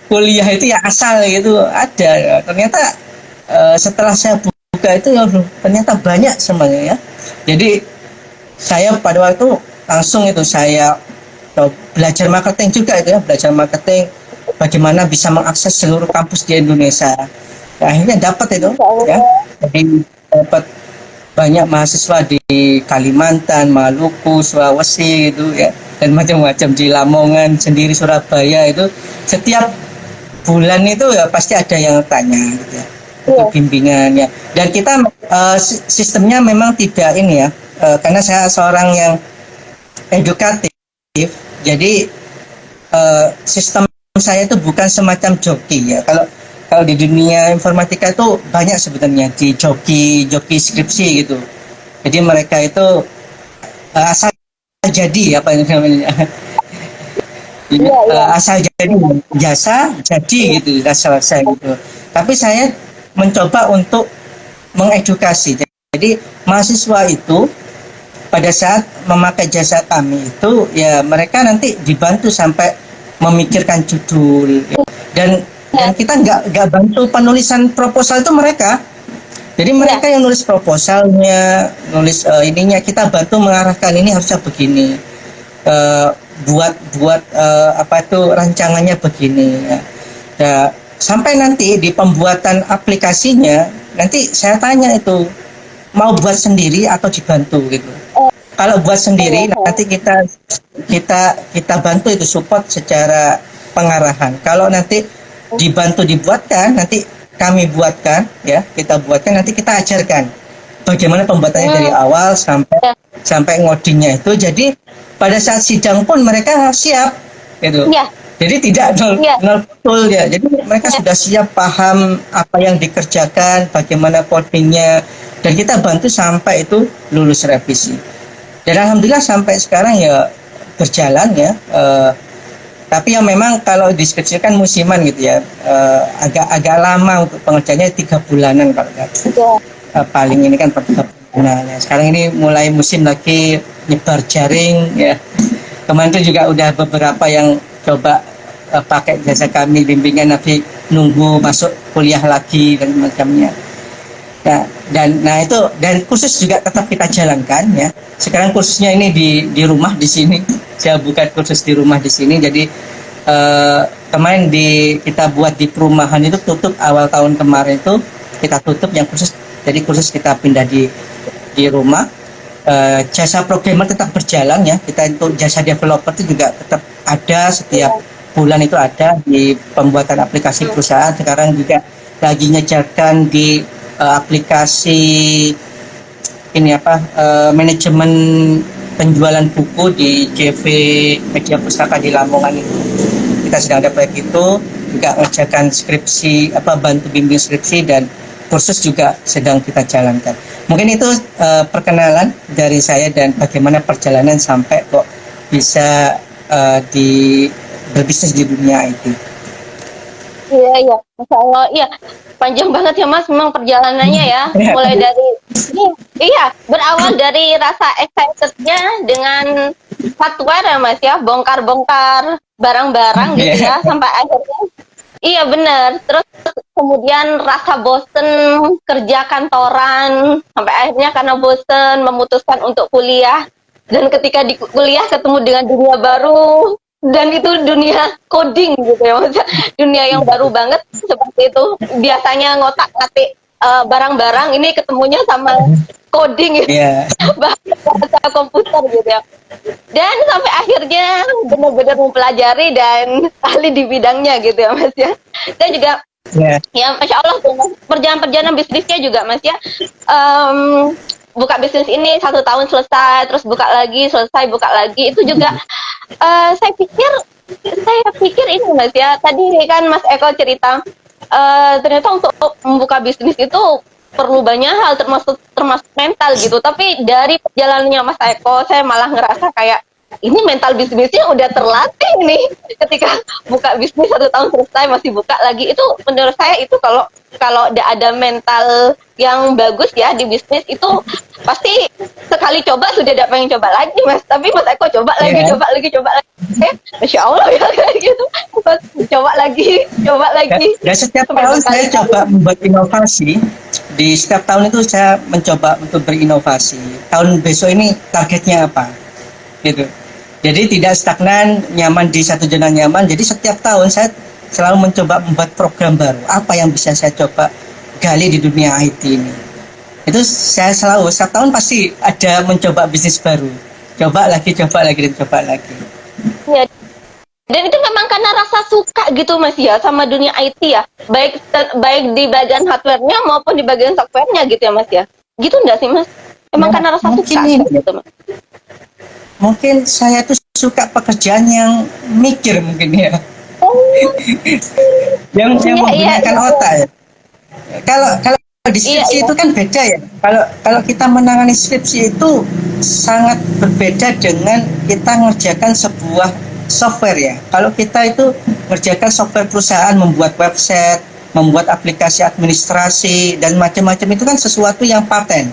kuliah itu ya asal gitu ada. Ternyata setelah saya buka itu ya ternyata banyak semuanya ya. Jadi saya pada waktu langsung itu saya belajar marketing juga itu ya, belajar marketing bagaimana bisa mengakses seluruh kampus di Indonesia. Nah, akhirnya dapat itu ya. Jadi dapat banyak mahasiswa di Kalimantan, Maluku, Sulawesi gitu ya, dan macam-macam di Lamongan sendiri, Surabaya itu setiap bulan itu ya pasti ada yang tanya gitu ya, untuk bimbingannya. Dan kita sistemnya memang tidak ini ya, karena saya seorang yang edukatif, jadi sistem saya itu bukan semacam joki ya. Kalau di dunia informatika itu banyak sebenarnya di joki skripsi gitu. Jadi mereka itu asal jadi apa yang namanya asal jadi jasa jadi gitu asal saya gitu. Tapi saya mencoba untuk mengedukasi. Jadi mahasiswa itu pada saat memakai jasa kami itu ya mereka nanti dibantu sampai memikirkan judul dan kita nggak bantu penulisan proposal itu mereka. Jadi mereka yang nulis proposalnya, nulis ininya, kita bantu mengarahkan ini harusnya begini, buat apa itu rancangannya begini. Ya, sampai nanti di pembuatan aplikasinya nanti saya tanya itu mau buat sendiri atau dibantu gitu. Kalau buat sendiri nanti kita bantu itu support secara pengarahan. Kalau nanti dibantu dibuatkan nanti kami buatkan ya, kita buatkan nanti kita ajarkan bagaimana pembuatannya dari awal sampai ngodingnya itu. Jadi pada saat sidang pun mereka siap gitu. Iya. Jadi tidak Iya. nol betul ya. Jadi mereka sudah siap, paham apa yang dikerjakan, bagaimana codingnya, dan kita bantu sampai itu lulus revisi. Dan alhamdulillah sampai sekarang ya berjalan ya. Tapi yang memang kalau deskripsikan musiman gitu ya, agak lama untuk pengerjaannya 3 bulanan kalau paling ini kan per 3 bulanan. Ya. Sekarang ini mulai musim lagi nyebar jaring ya. Kemarin itu juga udah beberapa yang coba pakai jasa kami bimbingan, tapi nunggu masuk kuliah lagi dan macamnya. Nah, itu dan kursus juga tetap kita jalankan ya. Sekarang kursusnya ini di rumah di sini. Saya buka kursus di rumah di sini. Jadi kemarin kita buat di perumahan itu tutup awal tahun kemarin itu kita tutup yang kursus. Jadi kursus kita pindah di rumah. Jasa programmer tetap berjalan ya. Kita untuk jasa developer itu juga tetap ada setiap bulan itu ada di pembuatan aplikasi perusahaan. Sekarang juga lagi ngejarkan di aplikasi ini manajemen penjualan buku di JV Media Pustaka di Lamongan itu. Kita sedang ada proyek itu, juga ngerjakan skripsi, bantu bimbing skripsi, dan kursus juga sedang kita jalankan. Mungkin itu perkenalan dari saya dan bagaimana perjalanan sampai kok bisa berbisnis di dunia IT. Iya, Masya Allah, iya. Panjang banget ya Mas, memang perjalanannya ya. Mulai dari, berawal dari rasa excitednya dengan hardware ya Mas ya, bongkar-bongkar barang-barang gitu ya, sampai akhirnya, iya benar. Terus kemudian rasa bosen kerja kantoran, sampai akhirnya karena bosen memutuskan untuk kuliah. Dan ketika di kuliah ketemu dengan dunia baru, dan itu dunia coding gitu ya Mas, dunia yang baru banget seperti itu. Biasanya ngotak-ngatik barang-barang, ini ketemunya sama coding gitu, bahasa komputer gitu ya. Dan sampai akhirnya benar-benar mempelajari dan ahli di bidangnya gitu ya Mas ya. Dan juga ya Masya Allah tuh perjalanan bisnisnya juga Mas ya. Buka bisnis ini 1 tahun selesai, terus buka lagi, selesai, buka lagi. Itu juga saya pikir ini Mas ya, tadi kan Mas Eko cerita ternyata untuk membuka bisnis itu perlu banyak hal, termasuk mental gitu. Tapi dari perjalanannya Mas Eko, saya malah ngerasa kayak ini mental bisnisnya udah terlatih nih. Ketika buka bisnis 1 tahun selesai masih buka lagi, itu menurut saya itu kalau udah ada mental yang bagus ya di bisnis itu pasti sekali coba sudah tidak pengen coba lagi Mas. Tapi Mas Eko coba lagi. Masya Allah ya kayak gitu. Coba lagi. Dan setiap tahun saya coba membuat inovasi. Di setiap tahun itu saya mencoba untuk berinovasi. Tahun besok ini targetnya apa? Gitu. Jadi tidak stagnan, nyaman di satu zona nyaman. Jadi setiap tahun saya selalu mencoba membuat program baru. Apa yang bisa saya coba gali di dunia IT ini? Itu saya selalu setiap tahun pasti ada mencoba bisnis baru. Coba lagi. Ya. Dan itu memang karena rasa suka gitu Mas ya sama dunia IT ya. Baik di bagian hardware-nya maupun di bagian software-nya gitu ya Mas ya. Gitu enggak sih Mas? Memang karena rasa suka gitu Mas. Mungkin saya tuh suka pekerjaan yang mikir mungkin ya. yang menggunakan otak ya. Kalau di skripsi itu kan beda ya. Kalau kita menangani skripsi itu sangat berbeda dengan kita ngerjakan sebuah software ya. Kalau kita itu ngerjakan software perusahaan, membuat website, membuat aplikasi administrasi dan macam-macam, itu kan sesuatu yang paten.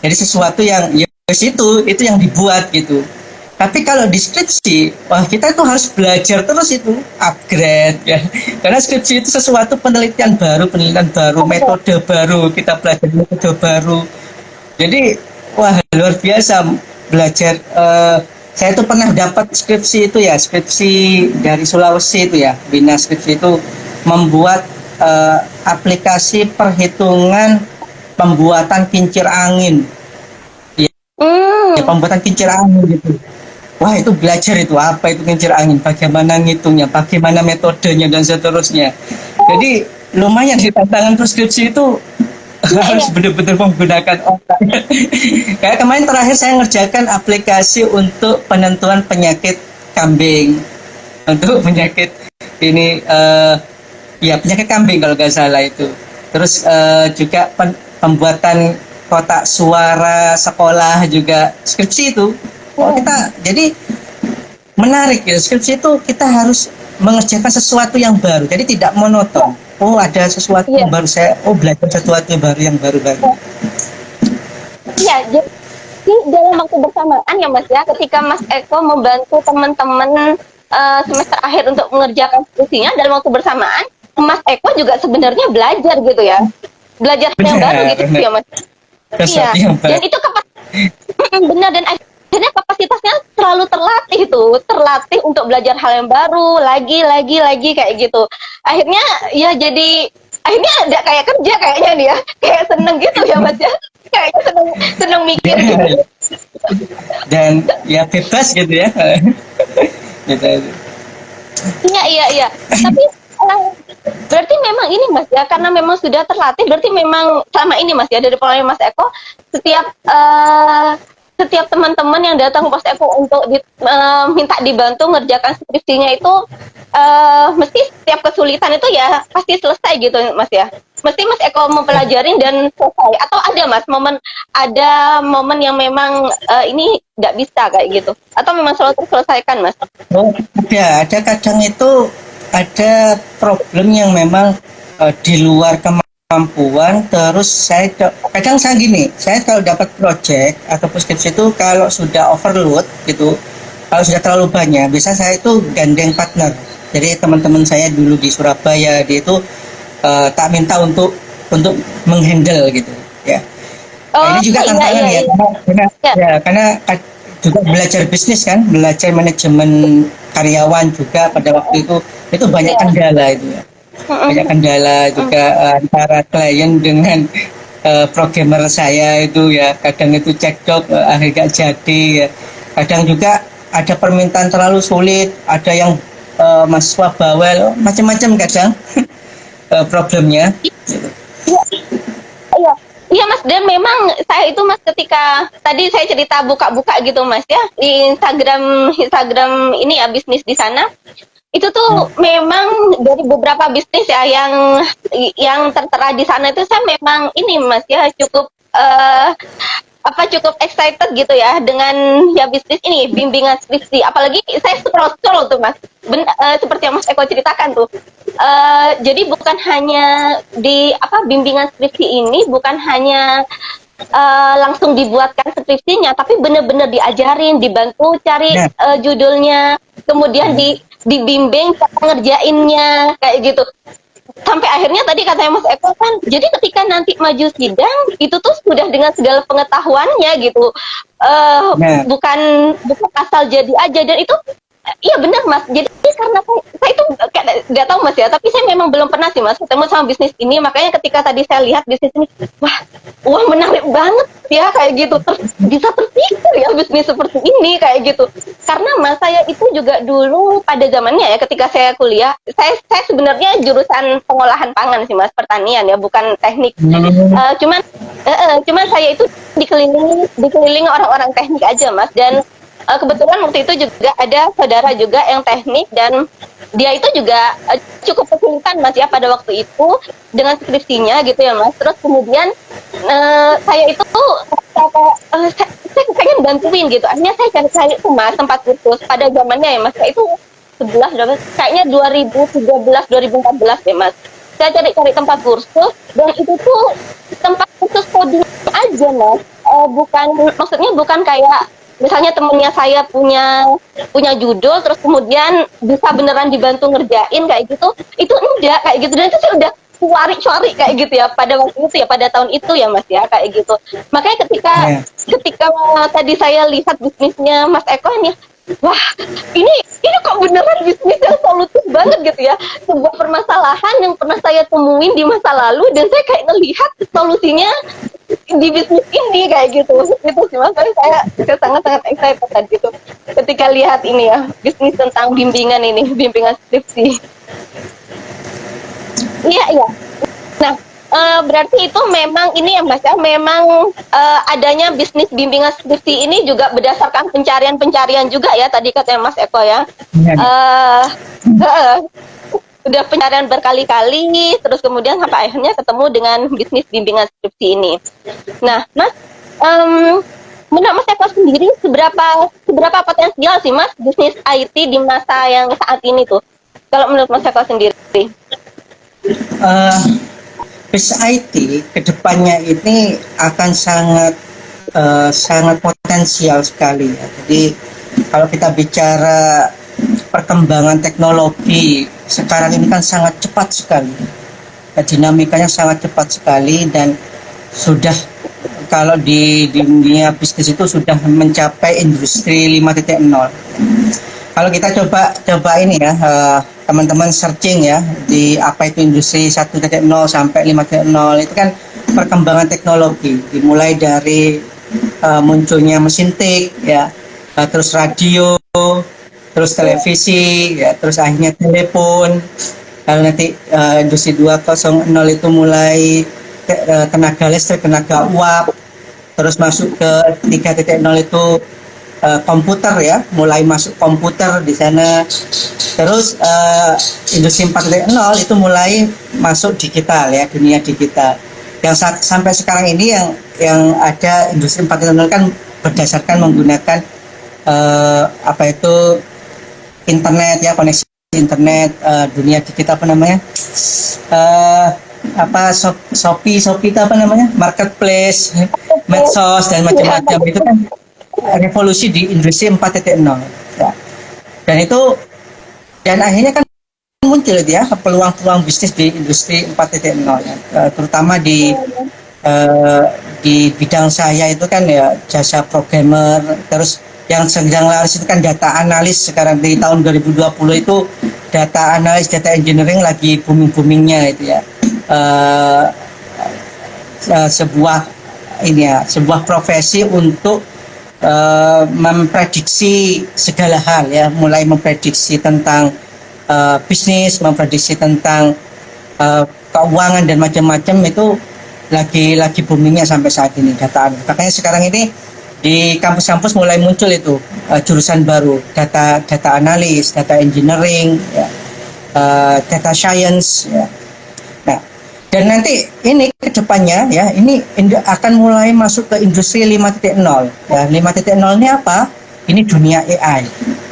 Jadi sesuatu yang itu yang dibuat gitu. Tapi kalau di skripsi, kita tuh harus belajar terus itu, upgrade ya. Karena skripsi itu sesuatu penelitian baru, metode baru, kita belajar metode baru. Jadi, luar biasa belajar. Saya tuh pernah dapat skripsi itu ya, skripsi dari Sulawesi itu ya, Bina Skripsi itu membuat aplikasi perhitungan pembuatan kincir angin. Ya, pembuatan kincir angin gitu. Wah, itu belajar itu apa itu kincir angin, bagaimana ngitungnya, bagaimana metodenya dan seterusnya. Jadi lumayan di tantangan skripsi itu Iya, iya. harus benar-benar menggunakan otak. Kayak kemarin terakhir saya ngerjakan aplikasi untuk penentuan penyakit kambing, untuk penyakit ini ya penyakit kambing kalau nggak salah itu. Terus juga pembuatan kotak suara sekolah juga skripsi itu. Oh kita jadi menarik ya, skripsi itu kita harus mengerjakan sesuatu yang baru, jadi tidak monoton. Oh ada sesuatu yang baru, saya belajar sesuatu yang baru Iya, jadi dalam waktu bersamaan ya Mas ya, ketika Mas Eko membantu teman-teman semester akhir untuk mengerjakan skripsinya, dalam waktu bersamaan Mas Eko juga sebenarnya belajar gitu ya, belajar yang baru gitu ya Mas. Iya, dan itu benar, dan akhirnya kapasitasnya selalu terlatih untuk belajar hal yang baru lagi kayak gitu. Akhirnya ya jadi ada kayak kerja kayaknya nih ya, kayak seneng gitu ya Mas ya, kayaknya seneng mikir gitu. Dan ya bebas gitu ya. Gitu. Iya. Tapi berarti memang ini Mas ya, karena memang sudah terlatih, berarti memang selama ini Mas ya, dari pengalaman Mas Eko, setiap teman-teman yang datang ke Mas Eko untuk minta dibantu ngerjakan skripsinya itu mesti setiap kesulitan itu ya pasti selesai gitu Mas ya. Mesti Mas Eko mempelajarin dan selesai, atau ada momen yang memang ini nggak bisa kayak gitu, atau memang selalu terselesaikan Mas? Oh, ada kadang itu ada problem yang memang di luar kemampuan. Terus saya gini, saya kalau dapat project atau skripsi itu kalau sudah overload gitu, kalau sudah terlalu banyak, biasa saya itu gandeng partner. Jadi teman-teman saya dulu di Surabaya, dia itu tak minta untuk menghandle gitu ya. Ini juga tantangan ya. Karena juga belajar bisnis kan, belajar manajemen karyawan juga pada waktu itu banyak kendala itu ya. Banyak kendala juga antara klien dengan programmer saya itu ya. Kadang itu cekcok, akhirnya gak jadi ya. Kadang juga ada permintaan terlalu sulit, ada yang mahasiswa bawel, macam-macam kadang problemnya. Iya Mas, dan memang saya itu Mas, ketika tadi saya cerita buka-buka gitu Mas ya, di Instagram ini ya, bisnis di sana, itu tuh memang dari beberapa bisnis ya yang tertera di sana itu, saya memang ini Mas ya, cukup cukup excited gitu ya dengan ya bisnis ini, bimbingan skripsi. Apalagi saya scroll tuh Mas, seperti yang Mas Eko ceritakan tuh. Jadi bukan hanya di bimbingan skripsi ini bukan hanya langsung dibuatkan skripsinya, tapi benar-benar diajarin, dibantu cari judulnya, kemudian dibimbing cara ngerjainnya kayak gitu. Sampai akhirnya tadi katanya Mas Eko kan, jadi ketika nanti maju sidang itu tuh sudah dengan segala pengetahuannya gitu, bukan asal jadi aja. Dan itu iya benar Mas, jadi karena saya itu nggak tahu Mas ya, tapi saya memang belum pernah sih Mas ketemu sama bisnis ini. Makanya ketika tadi saya lihat bisnis ini, wah menarik banget ya kayak gitu, bisa terpikir ya bisnis seperti ini kayak gitu. Karena Mas, saya itu juga dulu pada zamannya ya, ketika saya kuliah, saya sebenarnya jurusan pengolahan pangan sih Mas, pertanian ya, bukan teknik. Cuman saya itu dikelilingi orang-orang teknik aja Mas. Dan kebetulan waktu itu juga ada saudara juga yang teknik, dan dia itu juga cukup kesulitan Mas ya pada waktu itu dengan skripsinya gitu ya Mas. Terus kemudian saya itu saya pengen bantuin gitu. Akhirnya saya cari tuh Mas tempat kursus pada zamannya ya Mas. Itu 11 kayaknya 2013 2014 deh Mas. Saya cari tempat kursus, dan itu tuh tempat kursus coding aja Mas. Maksudnya bukan kayak misalnya temennya saya punya judul terus kemudian bisa beneran dibantu ngerjain kayak gitu, itu enggak kayak gitu. Dan itu saya udah cari kayak gitu ya pada waktu itu ya, pada tahun itu ya Mas ya kayak gitu. Makanya ketika tadi saya lihat bisnisnya Mas Eko ini, wah ini kok beneran bisnis yang solutif banget gitu ya, sebuah permasalahan yang pernah saya temuin di masa lalu, dan saya kayak ngelihat solusinya di bisnis ini kayak gitu. Itu sih Mas, saya sangat excited gitu ketika lihat ini ya, bisnis tentang bimbingan skripsi. Iya. Nah, Berarti itu memang ini ya Mas ya, memang adanya bisnis bimbingan skripsi ini juga berdasarkan pencarian-pencarian juga ya tadi katanya Mas Eko ya. Ya, Eh, udah pencarian berkali-kali, terus kemudian sampai akhirnya ketemu dengan bisnis bimbingan skripsi ini. Nah, Mas, menurut Mas Eko sendiri seberapa potensial sih Mas bisnis IT di masa yang saat ini tuh? Kalau menurut Mas Eko sendiri? eh, bis IT kedepannya ini akan sangat potensial sekali ya. Jadi kalau kita bicara perkembangan teknologi sekarang ini kan sangat cepat sekali, dinamikanya sangat cepat sekali, dan sudah kalau di dunia bisnis itu sudah mencapai industri 5.0. Kalau kita coba ini ya, teman-teman searching ya di apa itu industri 1.0 sampai 5.0, itu kan perkembangan teknologi dimulai dari munculnya mesin tik ya, terus radio, terus televisi ya, terus akhirnya telepon. Lalu nanti industri 2.0 itu mulai tenaga listrik, tenaga uap, terus masuk ke 3.0 itu komputer ya, mulai masuk komputer di sana. Terus industri 4.0 itu mulai masuk digital ya, dunia digital. Yang sampai sekarang ini yang ada industri 4.0 kan berdasarkan menggunakan apa itu internet ya, koneksi internet, dunia digital apa namanya? Shopee itu apa namanya? Marketplace, medsos dan macam-macam, itu kan revolusi di industri 4.0 ya. Dan akhirnya kan muncul ya peluang-peluang bisnis di industri 4.0 ya. Terutama di bidang saya itu kan ya jasa programmer, terus yang sedang laris itu kan data analis. Sekarang di tahun 2020 itu data analis, data engineering lagi booming-boomingnya itu ya. Sebuah profesi untuk memprediksi segala hal ya, mulai memprediksi tentang bisnis, memprediksi tentang keuangan dan macam-macam, itu lagi boomingnya sampai saat ini data. Makanya sekarang ini di kampus-kampus mulai muncul itu jurusan baru, data analis, data engineering, ya, data science ya. Nah, dan nanti ini kedepannya ya, ini akan mulai masuk ke industri 5.0 ya. 5.0 ini apa? Ini dunia AI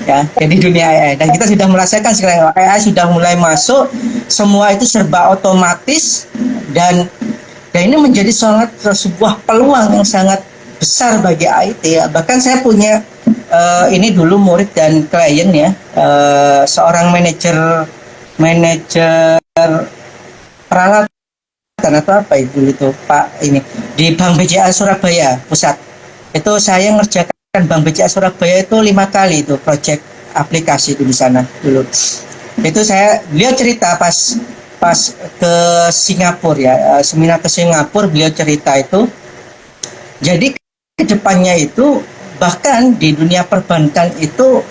ya. Jadi dunia AI, dan kita sudah merasakan sekarang AI sudah mulai masuk, semua itu serba otomatis, dan ini menjadi sebuah peluang yang sangat besar bagi IT ya. Bahkan saya punya ini dulu murid dan klien ya, seorang manajer peralatan atau apa itu Pak, ini di Bank BCA Surabaya Pusat. Itu saya ngerjakan Bank BCA Surabaya itu 5 kali itu proyek aplikasi itu di sana dulu. Itu beliau cerita pas ke Singapura ya, seminar ke Singapura, beliau cerita itu. Jadi kedepannya itu bahkan di dunia perbankan itu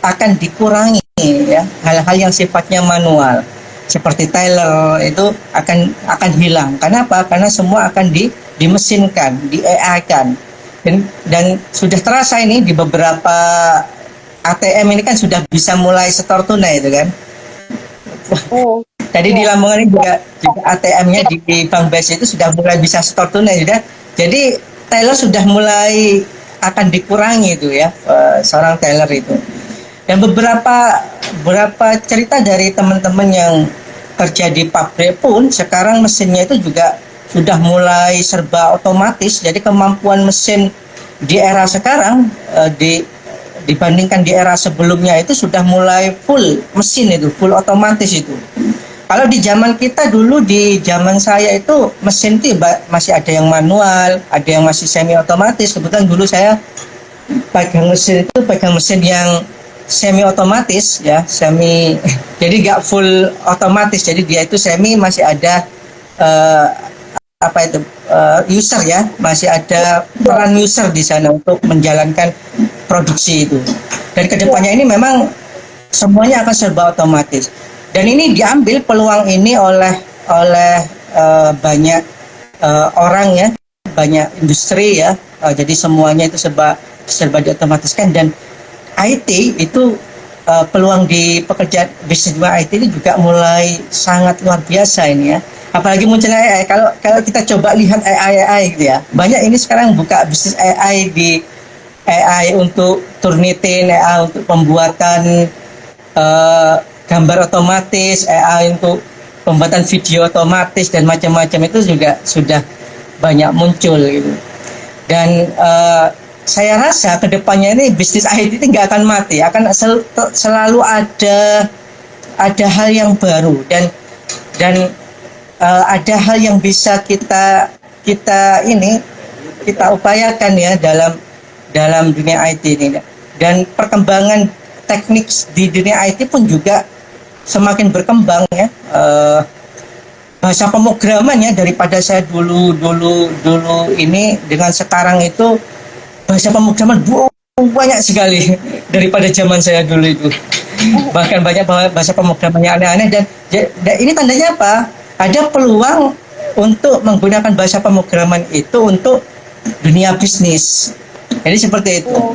akan dikurangi ya hal-hal yang sifatnya manual seperti teller, itu akan hilang. Karena apa? Karena semua akan dimesinkan, di AI kan. Dan sudah terasa ini di beberapa ATM ini kan sudah bisa mulai setor tunai itu kan. Tadi di Lamongan ini juga ATM-nya di Bank BSI itu sudah mulai bisa setor tunai sudah. Jadi teller sudah mulai akan dikurangi itu ya, seorang teller itu. Dan beberapa cerita dari teman-teman yang kerja di pabrik pun sekarang mesinnya itu juga sudah mulai serba otomatis. Jadi kemampuan mesin di era sekarang dibandingkan di era sebelumnya itu sudah mulai full mesin, itu full otomatis itu. Kalau di zaman kita dulu, di zaman saya itu mesin itu masih ada yang manual, ada yang masih semi otomatis. Kebetulan dulu saya pegang mesin yang semi otomatis ya, jadi nggak full otomatis, jadi dia itu semi, masih ada user ya, masih ada peran user di sana untuk menjalankan produksi itu. Dan kedepannya ini memang semuanya akan serba otomatis, dan ini diambil peluang ini oleh banyak orang ya, banyak industri ya, jadi semuanya itu serba diotomatiskan. Dan IT itu peluang di pekerjaan bisnis IT ini juga mulai sangat luar biasa ini ya. Apalagi munculnya AI. Kalau kita coba lihat AI gitu ya, banyak ini sekarang buka bisnis AI di AI untuk Turnitin, AI untuk pembuatan gambar otomatis, AI untuk pembuatan video otomatis dan macam-macam, itu juga sudah banyak muncul gitu. Dan saya rasa kedepannya ini bisnis IT ini nggak akan mati, akan selalu ada hal yang baru dan ada hal yang bisa kita upayakan ya dalam dunia IT ini. Dan perkembangan teknik di dunia IT pun juga semakin berkembang ya. Bahasa pemrograman ya, daripada saya dulu ini dengan sekarang itu bahasa pemrograman banyak sekali daripada zaman saya dulu itu. Bahkan banyak bahasa pemrograman yang aneh-aneh, dan ini tandanya apa? Ada peluang untuk menggunakan bahasa pemrograman itu untuk dunia bisnis. Jadi seperti itu.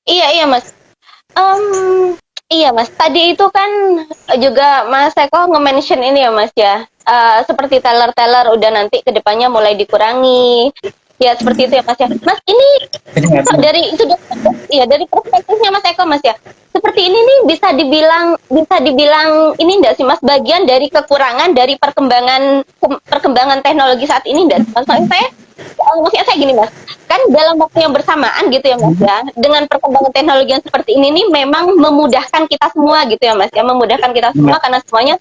Iya Mas. Iya Mas, tadi itu kan juga Mas Eko nge-mention ini ya Mas ya, seperti teller udah nanti kedepannya mulai dikurangi, ya seperti itu ya Mas ya. Mas ini dari itu ya, dari perspektifnya Mas Eko Mas ya, seperti ini nih bisa dibilang ini enggak sih Mas, bagian dari kekurangan dari perkembangan teknologi saat ini enggak sih Mas? Maksudnya saya gini Mas, kan dalam waktu yang bersamaan gitu ya Mas ya, dengan perkembangan teknologi yang seperti ini nih memang memudahkan kita semua gitu ya Mas ya, memudahkan kita semua karena semuanya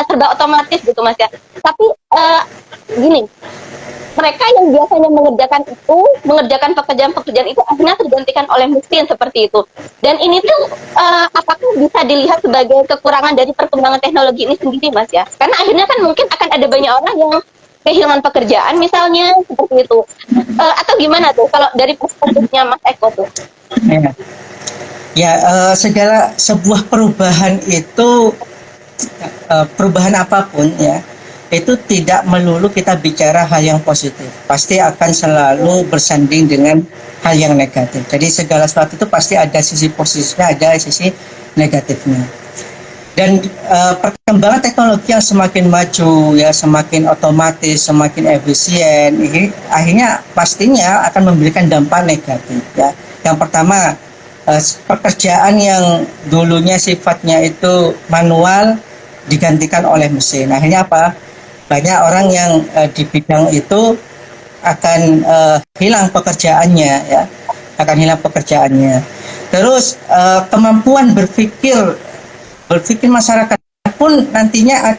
serba otomatis gitu Mas ya. Tapi gini, mereka yang biasanya mengerjakan pekerjaan-pekerjaan itu akhirnya tergantikan oleh mesin seperti itu. Dan ini tuh apakah bisa dilihat sebagai kekurangan dari perkembangan teknologi ini sendiri Mas ya? Karena akhirnya kan mungkin akan ada banyak orang yang kehilangan pekerjaan misalnya seperti itu, atau gimana tuh kalau dari perspektifnya Mas Eko tuh? Segala sebuah perubahan itu, perubahan apapun ya, itu tidak melulu kita bicara hal yang positif, pasti akan selalu bersanding dengan hal yang negatif. Jadi segala sesuatu itu pasti ada sisi positifnya, ada sisi negatifnya. Dan perkembangan teknologi yang semakin maju ya, semakin otomatis, semakin efisien, ini akhirnya pastinya akan memberikan dampak negatif ya. Yang pertama, pekerjaan yang dulunya sifatnya itu manual digantikan oleh mesin. Akhirnya apa? Banyak orang yang di bidang itu akan hilang pekerjaannya ya, akan hilang pekerjaannya. Terus kemampuan berpikir masyarakat pun nantinya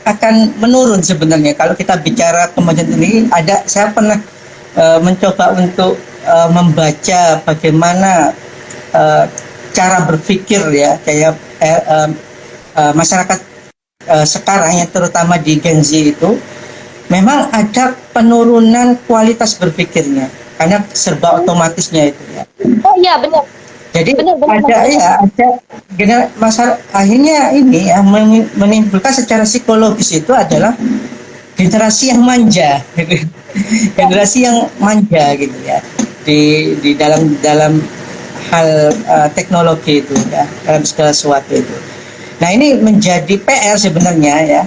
akan menurun sebenarnya. Kalau kita bicara kemajuan ini, saya pernah mencoba untuk membaca bagaimana cara berpikir ya, kayak masyarakat sekarang yang terutama di Gen Z itu memang ada penurunan kualitas berpikirnya karena serba otomatisnya itu ya. Oh iya benar. Jadi ada masalah, akhirnya ini ya menimbulkan secara psikologis itu adalah generasi yang manja, generasi yang manja gitu ya di dalam hal teknologi itu ya, dalam segala sesuatu itu. Nah ini menjadi PR sebenarnya ya,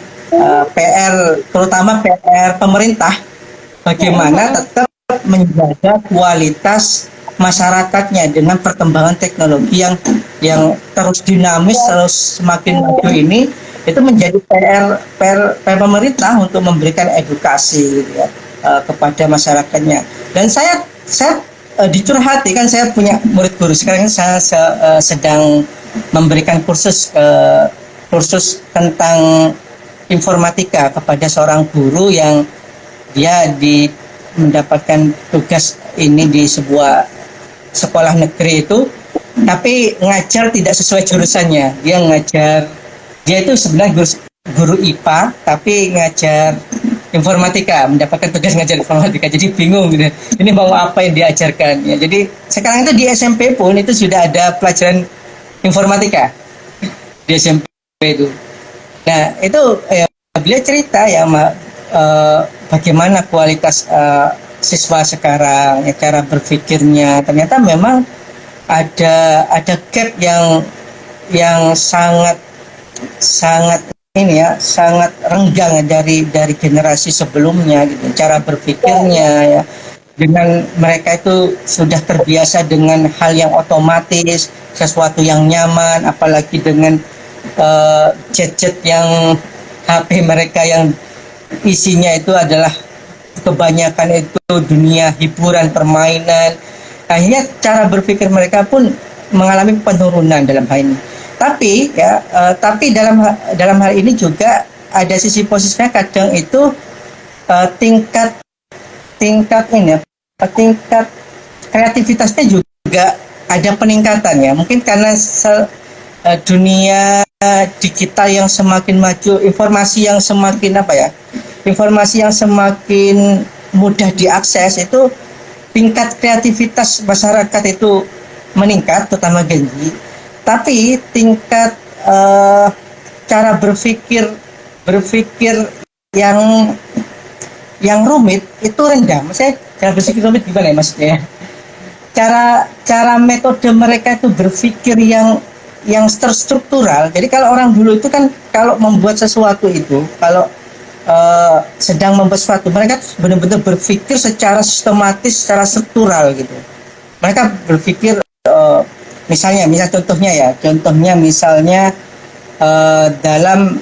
PR terutama PR pemerintah, bagaimana tetap menjaga kualitas masyarakatnya dengan perkembangan teknologi yang terus dinamis, terus semakin maju ini. Itu menjadi PR pemerintah untuk memberikan edukasi gitu ya, kepada masyarakatnya. Dan saya dicurhati, kan saya punya murid guru sekarang, saya sedang memberikan kursus tentang informatika kepada seorang guru yang dia mendapatkan tugas ini di sebuah sekolah negeri itu, tapi ngajar tidak sesuai jurusannya. Dia itu sebenarnya guru IPA tapi ngajar informatika, mendapatkan tugas ngajar informatika, jadi bingung gitu. Ini mau apa yang diajarkan ya. Jadi sekarang itu di SMP pun itu sudah ada pelajaran informatika di SMP itu. Nah itu beliau cerita ya bagaimana kualitas siswa sekarang, ya, cara berpikirnya. Ternyata memang ada gap yang sangat sangat ini ya, sangat renggang dari generasi sebelumnya gitu, cara berpikirnya ya. Dengan mereka itu sudah terbiasa dengan hal yang otomatis, sesuatu yang nyaman, apalagi dengan gadget yang HP mereka yang isinya itu adalah kebanyakan itu dunia hiburan, permainan. Akhirnya cara berpikir mereka pun mengalami penurunan dalam hal ini. Tapi ya, tapi dalam hal ini juga ada sisi positifnya. Kadang itu tingkat ini ya, tingkat kreativitasnya juga ada peningkatan ya. Mungkin karena dunia digital yang semakin maju, informasi yang semakin informasi yang semakin mudah diakses, itu tingkat kreativitas masyarakat itu meningkat, terutama Gen Z. Tapi tingkat cara berpikir yang rumit itu rendah. Maksudnya cara berpikir rumit gimana ya maksudnya? Cara metode mereka itu berpikir yang terstruktural. Jadi kalau orang dulu itu kan kalau membuat sesuatu itu, kalau sedang membuat sesuatu, mereka benar-benar berpikir secara sistematis, secara struktural gitu. Mereka berpikir misalnya contohnya misalnya dalam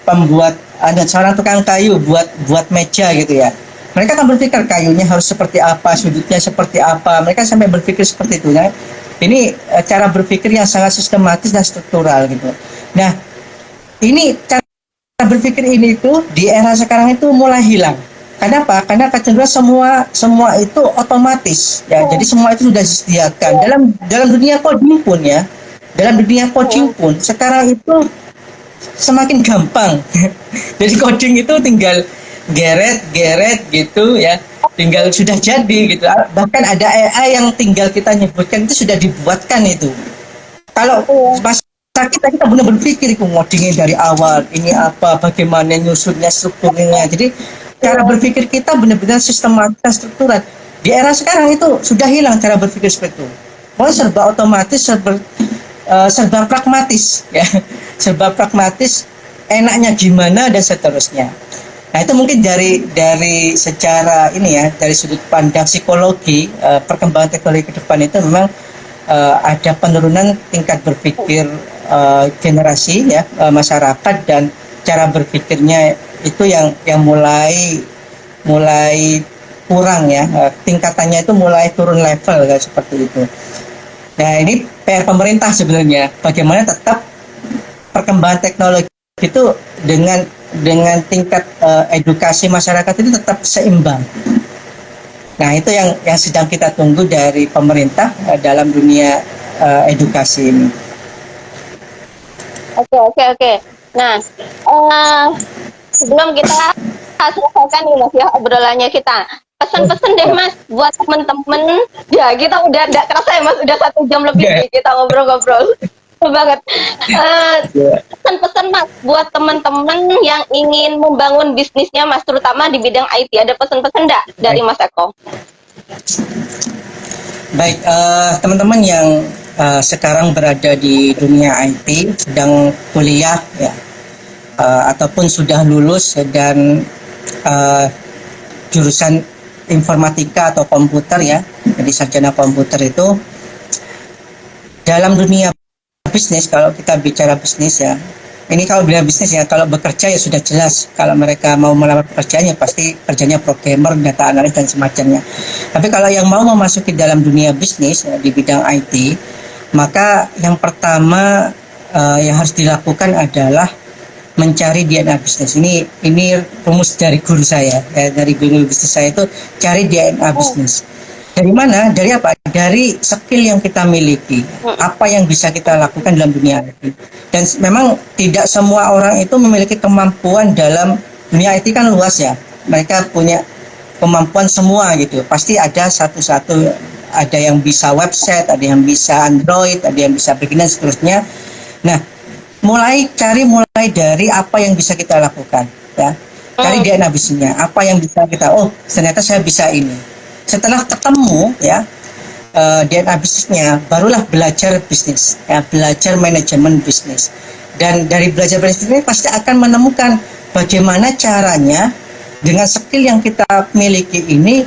pembuat ada seorang tukang kayu buat meja gitu ya. Mereka akan berpikir kayunya harus seperti apa, sudutnya seperti apa. Mereka sampai berpikir seperti itu. Nah, ini cara berpikir yang sangat sistematis dan struktural gitu. Nah, ini cara berpikir ini itu di era sekarang itu mulai hilang. Kenapa? Karena kecenderungan semua itu otomatis ya. Jadi semua itu sudah disediakan. Dalam dunia coding pun ya. Dalam dunia coding pun sekarang itu semakin gampang. Jadi coding itu tinggal geret gitu ya. Tinggal sudah jadi gitu. Bahkan ada AI yang tinggal kita nyebutkan itu sudah dibuatkan itu. Kalau pas kita benar berpikir itu ngodingnya dari awal, ini apa, bagaimana nyusunnya, strukturnya. Jadi cara berpikir kita benar-benar sistematis, struktural. Di era sekarang itu sudah hilang cara berpikir seperti itu. Serba otomatis, serba pragmatis ya. Serba pragmatis, enaknya gimana dan seterusnya. Nah, itu mungkin dari secara ini ya, dari sudut pandang psikologi, perkembangan teknologi ke depan itu memang ada penurunan tingkat berpikir generasi ya, masyarakat, dan cara berpikirnya itu yang mulai kurang ya, tingkatannya itu mulai turun level ya, seperti itu. Nah, ini PR pemerintah sebenarnya, bagaimana tetap perkembangan teknologi itu dengan tingkat edukasi masyarakat itu tetap seimbang. Nah, itu yang sedang kita tunggu dari pemerintah dalam dunia edukasi ini. Oke. Nah, sebelum kita selesaikan nih Mas ya obrolannya kita, pesan-pesan deh Mas buat temen-temen. Ya, kita udah nggak kerasa ya Mas, udah 1 jam lebih nih kita ngobrol-ngobrol. Banget. Pesan-pesan Mas buat teman-teman yang ingin membangun bisnisnya Mas, terutama di bidang IT. Ada pesan-pesan enggak dari Mas Eko? Baik, teman-teman yang sekarang berada di dunia IT, sedang kuliah ya, ataupun sudah lulus dan jurusan informatika atau komputer ya, jadi sarjana komputer itu, dalam dunia bisnis, kalau kita bicara bisnis ya, ini kalau bilang bisnis ya, kalau bekerja ya sudah jelas, kalau mereka mau melamar pekerjaan ya pasti kerjanya programmer, data analis dan semacamnya. Tapi kalau yang mau memasuki dalam dunia bisnis ya, di bidang IT, maka yang pertama yang harus dilakukan adalah mencari DNA bisnis. Ini rumus dari guru saya ya, dari guru bisnis saya itu cari DNA bisnis. Dari mana? Dari apa? Dari skill yang kita miliki. Apa yang bisa kita lakukan dalam dunia IT. Dan memang tidak semua orang itu memiliki kemampuan dalam dunia IT, kan luas ya. Mereka punya kemampuan semua gitu. Pasti ada satu-satu, ada yang bisa website, ada yang bisa Android, ada yang bisa begini dan seterusnya. Nah, mulai dari apa yang bisa kita lakukan, ya. Cari DNA bisnisnya, apa yang bisa kita, oh ternyata saya bisa ini. Setelah ketemu, ya, DNA bisnisnya, barulah belajar bisnis, ya, belajar manajemen bisnis. Dan dari belajar bisnis ini pasti akan menemukan bagaimana caranya dengan skill yang kita miliki ini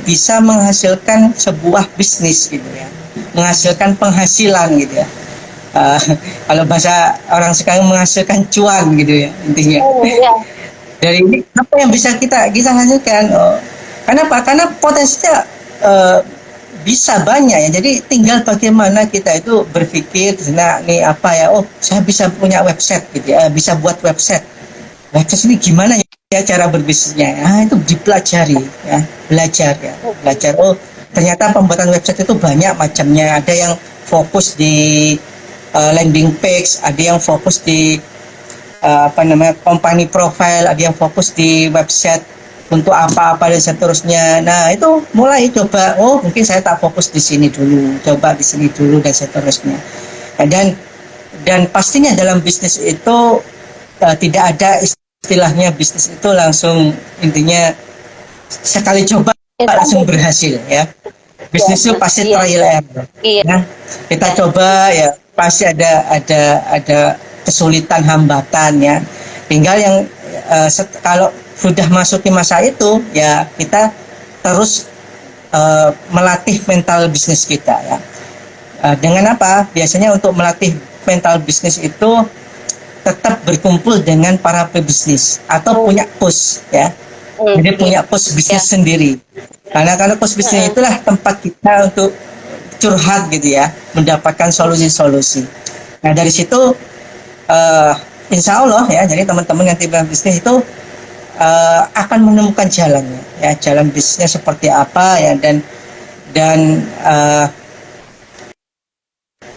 bisa menghasilkan sebuah bisnis gitu ya, menghasilkan penghasilan gitu ya. Kalau bahasa orang sekarang menghasilkan cuan gitu ya intinya. Dari ini apa yang bisa kita hasilkan? Kenapa? Karena potensinya bisa banyak ya. Jadi tinggal bagaimana kita itu berpikir, nah nih apa ya? Oh, saya bisa punya website gitu ya, bisa buat website. Website ini gimana ya cara berbisnisnya? Itu dipelajari ya, belajar ya, belajar. Oh, ternyata pembuatan website itu banyak macamnya. Ada yang fokus di landing page, ada yang fokus di company profile, ada yang fokus di website untuk apa-apa dan seterusnya. Nah itu mulai coba, oh mungkin saya tak fokus di sini dulu, coba di sini dulu dan seterusnya. Dan pastinya dalam bisnis itu tidak ada istilahnya bisnis itu langsung, intinya sekali coba langsung berhasil ya. Bisnis itu pasti trial error. Nah, kita coba ya, pasti ada kesulitan, hambatan ya. Tinggal yang kalau sudah masuk di masa itu ya, kita terus melatih mental bisnis kita ya. Dengan apa? Biasanya untuk melatih mental bisnis itu tetap berkumpul dengan para pebisnis atau punya pos ya. Jadi punya pos bisnis sendiri. Karena pos bisnis itulah tempat kita untuk curhat gitu ya, mendapatkan solusi-solusi. Nah dari situ insya Allah ya, jadi teman-teman yang tiba bisnis itu akan menemukan jalannya ya, jalan bisnisnya seperti apa ya, dan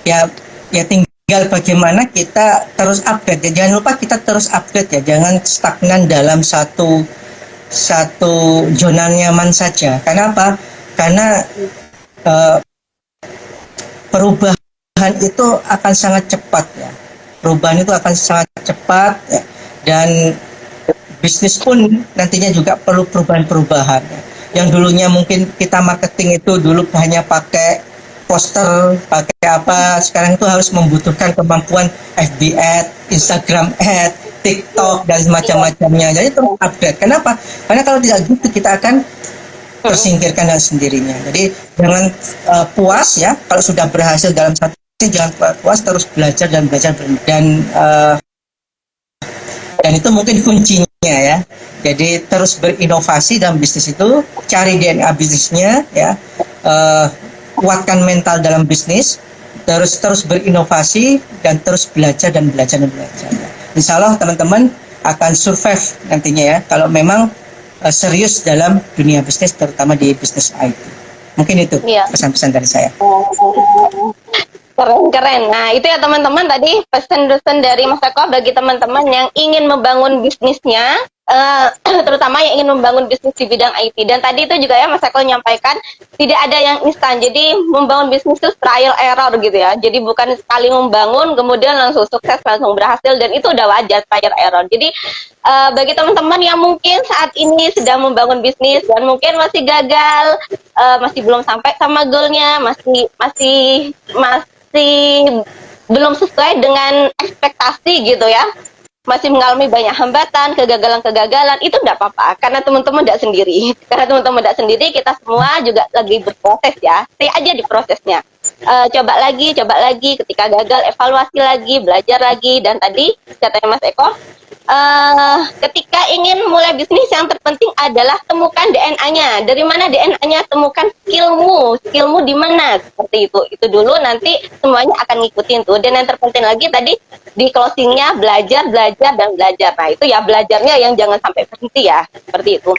ya tinggal bagaimana kita terus update ya. Jangan lupa kita terus update ya, jangan stagnan dalam satu zona nyaman saja. Karena apa? Karena perubahan itu akan sangat cepat ya. Perubahan itu akan sangat cepat ya. Dan bisnis pun nantinya juga perlu perubahan-perubahan ya. Yang dulunya mungkin kita marketing itu dulu hanya pakai poster, pakai apa, sekarang itu harus membutuhkan kemampuan FB ad, Instagram ad, TikTok dan semacam-macamnya. Jadi terus update. Kenapa? Karena kalau tidak gitu kita akan tersingkirkan dengan sendirinya. Jadi jangan puas ya kalau sudah berhasil dalam satu, jangan puas, terus belajar dan itu mungkin kuncinya ya. Jadi terus berinovasi dalam bisnis itu, cari DNA bisnisnya ya, kuatkan mental dalam bisnis, terus berinovasi dan terus belajar. Insya Allah teman-teman akan survive nantinya ya, kalau memang serius dalam dunia bisnis, terutama di bisnis IT. Mungkin itu pesan-pesan dari saya. Keren. Nah itu ya teman-teman, tadi pesan-pesan dari Mas Eko bagi teman-teman yang ingin membangun bisnisnya, terutama yang ingin membangun bisnis di bidang IT. Dan tadi itu juga ya Mas Eko menyampaikan tidak ada yang instan. Jadi membangun bisnis itu trial error gitu ya. Jadi bukan sekali membangun kemudian langsung sukses, langsung berhasil, dan itu udah wajar trial error. Jadi bagi teman-teman yang mungkin saat ini sedang membangun bisnis dan mungkin masih gagal, masih belum sampai sama goalnya, masih belum sesuai dengan ekspektasi gitu ya, masih mengalami banyak hambatan, kegagalan, itu enggak apa-apa, karena teman-teman tidak sendiri. Kita semua juga lagi berproses ya. Stay aja di prosesnya. Coba lagi, ketika gagal evaluasi lagi, belajar lagi. Dan tadi katanya Mas Eko, ketika ingin mulai bisnis yang terpenting adalah temukan DNA-nya. Dari mana DNA-nya? Temukan skillmu di mana, seperti itu. Itu dulu, nanti semuanya akan ngikutin tuh. Dan yang terpenting lagi tadi di closingnya, belajar. Nah itu ya, belajarnya yang jangan sampai berhenti ya, seperti itu.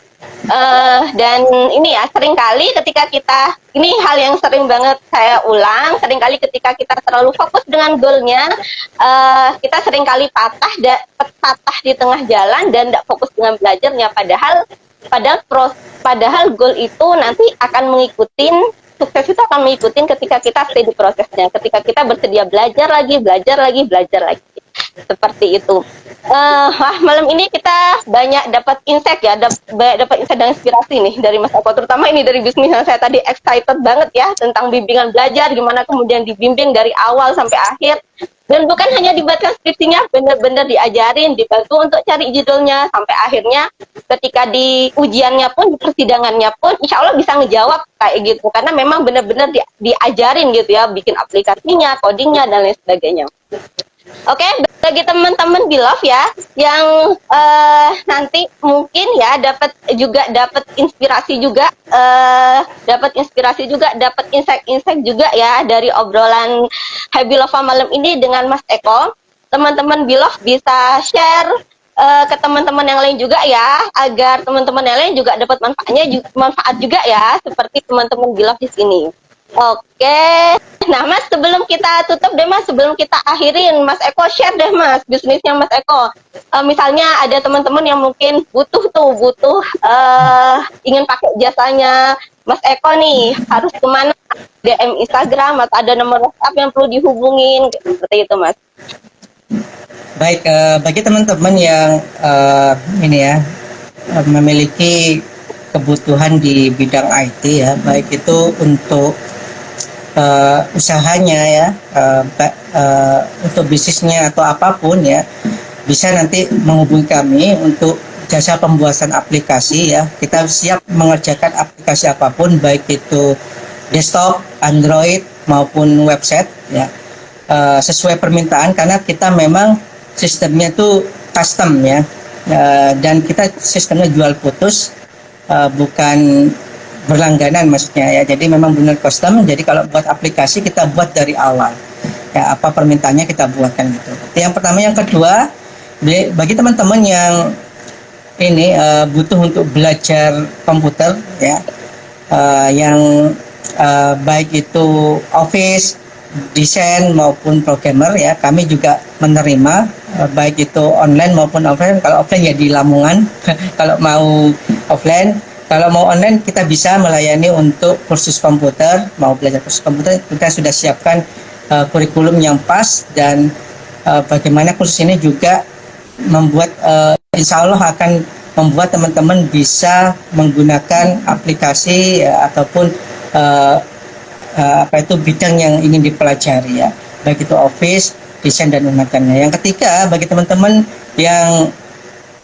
Dan ini ya, seringkali ketika kita, ini hal yang sering banget saya ulang, seringkali ketika kita terlalu fokus dengan goalnya, kita seringkali patah di tengah jalan dan tidak fokus dengan belajarnya. Padahal goal itu nanti akan mengikutin, sukses itu akan mengikutin ketika kita stay di prosesnya, ketika kita bersedia belajar lagi. seperti itu. Wah, malam ini kita banyak dapat insight ya, dapat insight dan inspirasi nih dari Mas Eko, terutama ini dari bisnis yang saya tadi excited banget ya tentang bimbingan belajar, gimana kemudian dibimbing dari awal sampai akhir. Dan bukan hanya dibuatkan skripsinya, benar-benar diajarin, dibantu untuk cari judulnya, sampai akhirnya ketika di ujiannya pun, di persidangannya pun, insya Allah bisa ngejawab kayak gitu. Karena memang benar-benar diajarin gitu ya, bikin aplikasinya, codingnya, dan lain sebagainya. Oke, bagi teman-teman Bilov ya, yang nanti mungkin ya dapat inspirasi juga, dapat insight juga ya dari obrolan Hai Bilova malam ini dengan Mas Eko. Teman-teman Bilov bisa share ke teman-teman yang lain juga ya, agar teman-teman yang lain juga dapat manfaat juga ya, seperti teman-teman Bilov di sini. Oke, nah Mas, sebelum kita tutup deh Mas, sebelum kita akhirin, Mas Eko share deh Mas, bisnisnya Mas Eko. Misalnya ada teman-teman yang mungkin butuh ingin pakai jasanya Mas Eko nih, harus kemana? DM Instagram atau ada nomor WhatsApp yang perlu dihubungin, seperti itu Mas. Baik, bagi teman-teman yang ini ya memiliki kebutuhan di bidang IT ya, baik itu untuk usahanya ya, untuk bisnisnya atau apapun ya, bisa nanti menghubungi kami untuk jasa pembuatan aplikasi ya. Kita siap mengerjakan aplikasi apapun, baik itu desktop, Android maupun website ya, sesuai permintaan, karena kita memang sistemnya itu custom ya, dan kita sistemnya jual putus, bukan berlangganan maksudnya ya. Jadi memang benar custom. Jadi kalau buat aplikasi kita buat dari awal ya, apa permintaannya kita buatkan gitu. Yang pertama. Yang kedua, bagi teman-teman yang ini butuh untuk belajar komputer ya, yang baik itu Office, desain maupun programmer ya, kami juga menerima, baik itu online maupun offline. Kalau offline ya di Lamongan kalau mau offline. Kalau mau online, kita bisa melayani untuk kursus komputer. Mau belajar kursus komputer, kita sudah siapkan kurikulum yang pas, dan bagaimana kursus ini juga membuat, insya Allah akan membuat teman-teman bisa menggunakan aplikasi ya, ataupun bidang yang ingin dipelajari ya, baik itu Office, desain dan menggunakannya. Yang ketiga, bagi teman-teman yang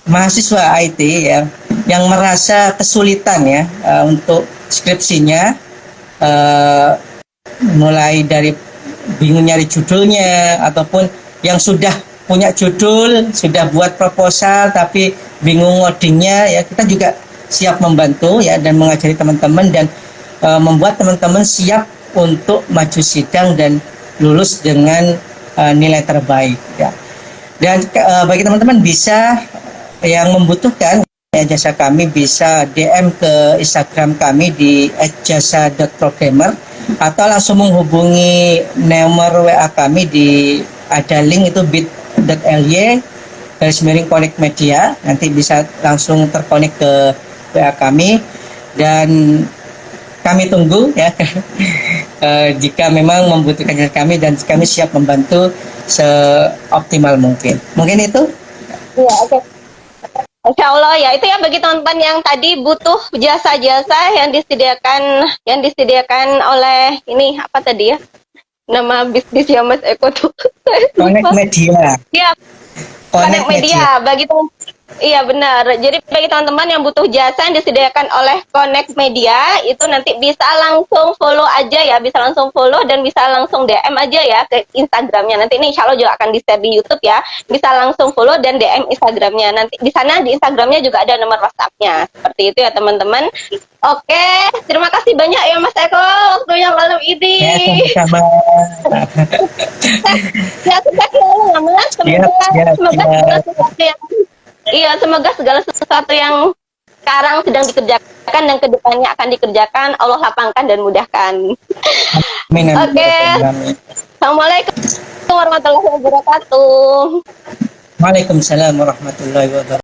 mahasiswa IT ya, yang merasa kesulitan ya untuk skripsinya, mulai dari bingung nyari judulnya, ataupun yang sudah punya judul, sudah buat proposal tapi bingung ngodingnya ya, kita juga siap membantu ya, dan mengajari teman-teman, dan membuat teman-teman siap untuk maju sidang dan lulus dengan nilai terbaik ya. Dan bagi teman-teman bisa yang membutuhkan ya, jasa kami bisa DM ke Instagram kami di @jasa.programmer, atau langsung menghubungi nomor WA kami ada link itu bit.ly/connect media. Nanti bisa langsung terkonek ke WA kami, dan kami tunggu ya jika memang membutuhkan kami, dan kami siap membantu seoptimal mungkin. Mungkin itu. Iya, oke. Insya Allah ya, itu ya bagi teman-teman yang tadi butuh jasa-jasa yang disediakan oleh ini apa tadi ya, nama bisnisnya Mas Eko tuh. Connect Media. Iya, Connect Media. Iya benar. Jadi bagi teman-teman yang butuh jasa yang disediakan oleh Connect Media, itu nanti bisa langsung follow aja ya, bisa langsung follow dan bisa langsung DM aja ya ke Instagramnya. Nanti ini insya Allah juga akan di-share di YouTube ya. Bisa langsung follow dan DM Instagramnya. Nanti di sana di Instagramnya juga ada nomor WhatsApp-nya. Seperti itu ya teman-teman. Oke, terima kasih banyak ya Mas Eko waktunya malam ini. Ya, sama-sama. Semoga segala sesuatu yang sekarang sedang dikerjakan dan kedepannya akan dikerjakan, Allah lapangkan dan mudahkan. Oke. Assalamualaikum warahmatullahi wabarakatuh. Waalaikumsalam warahmatullahi wabarakatuh.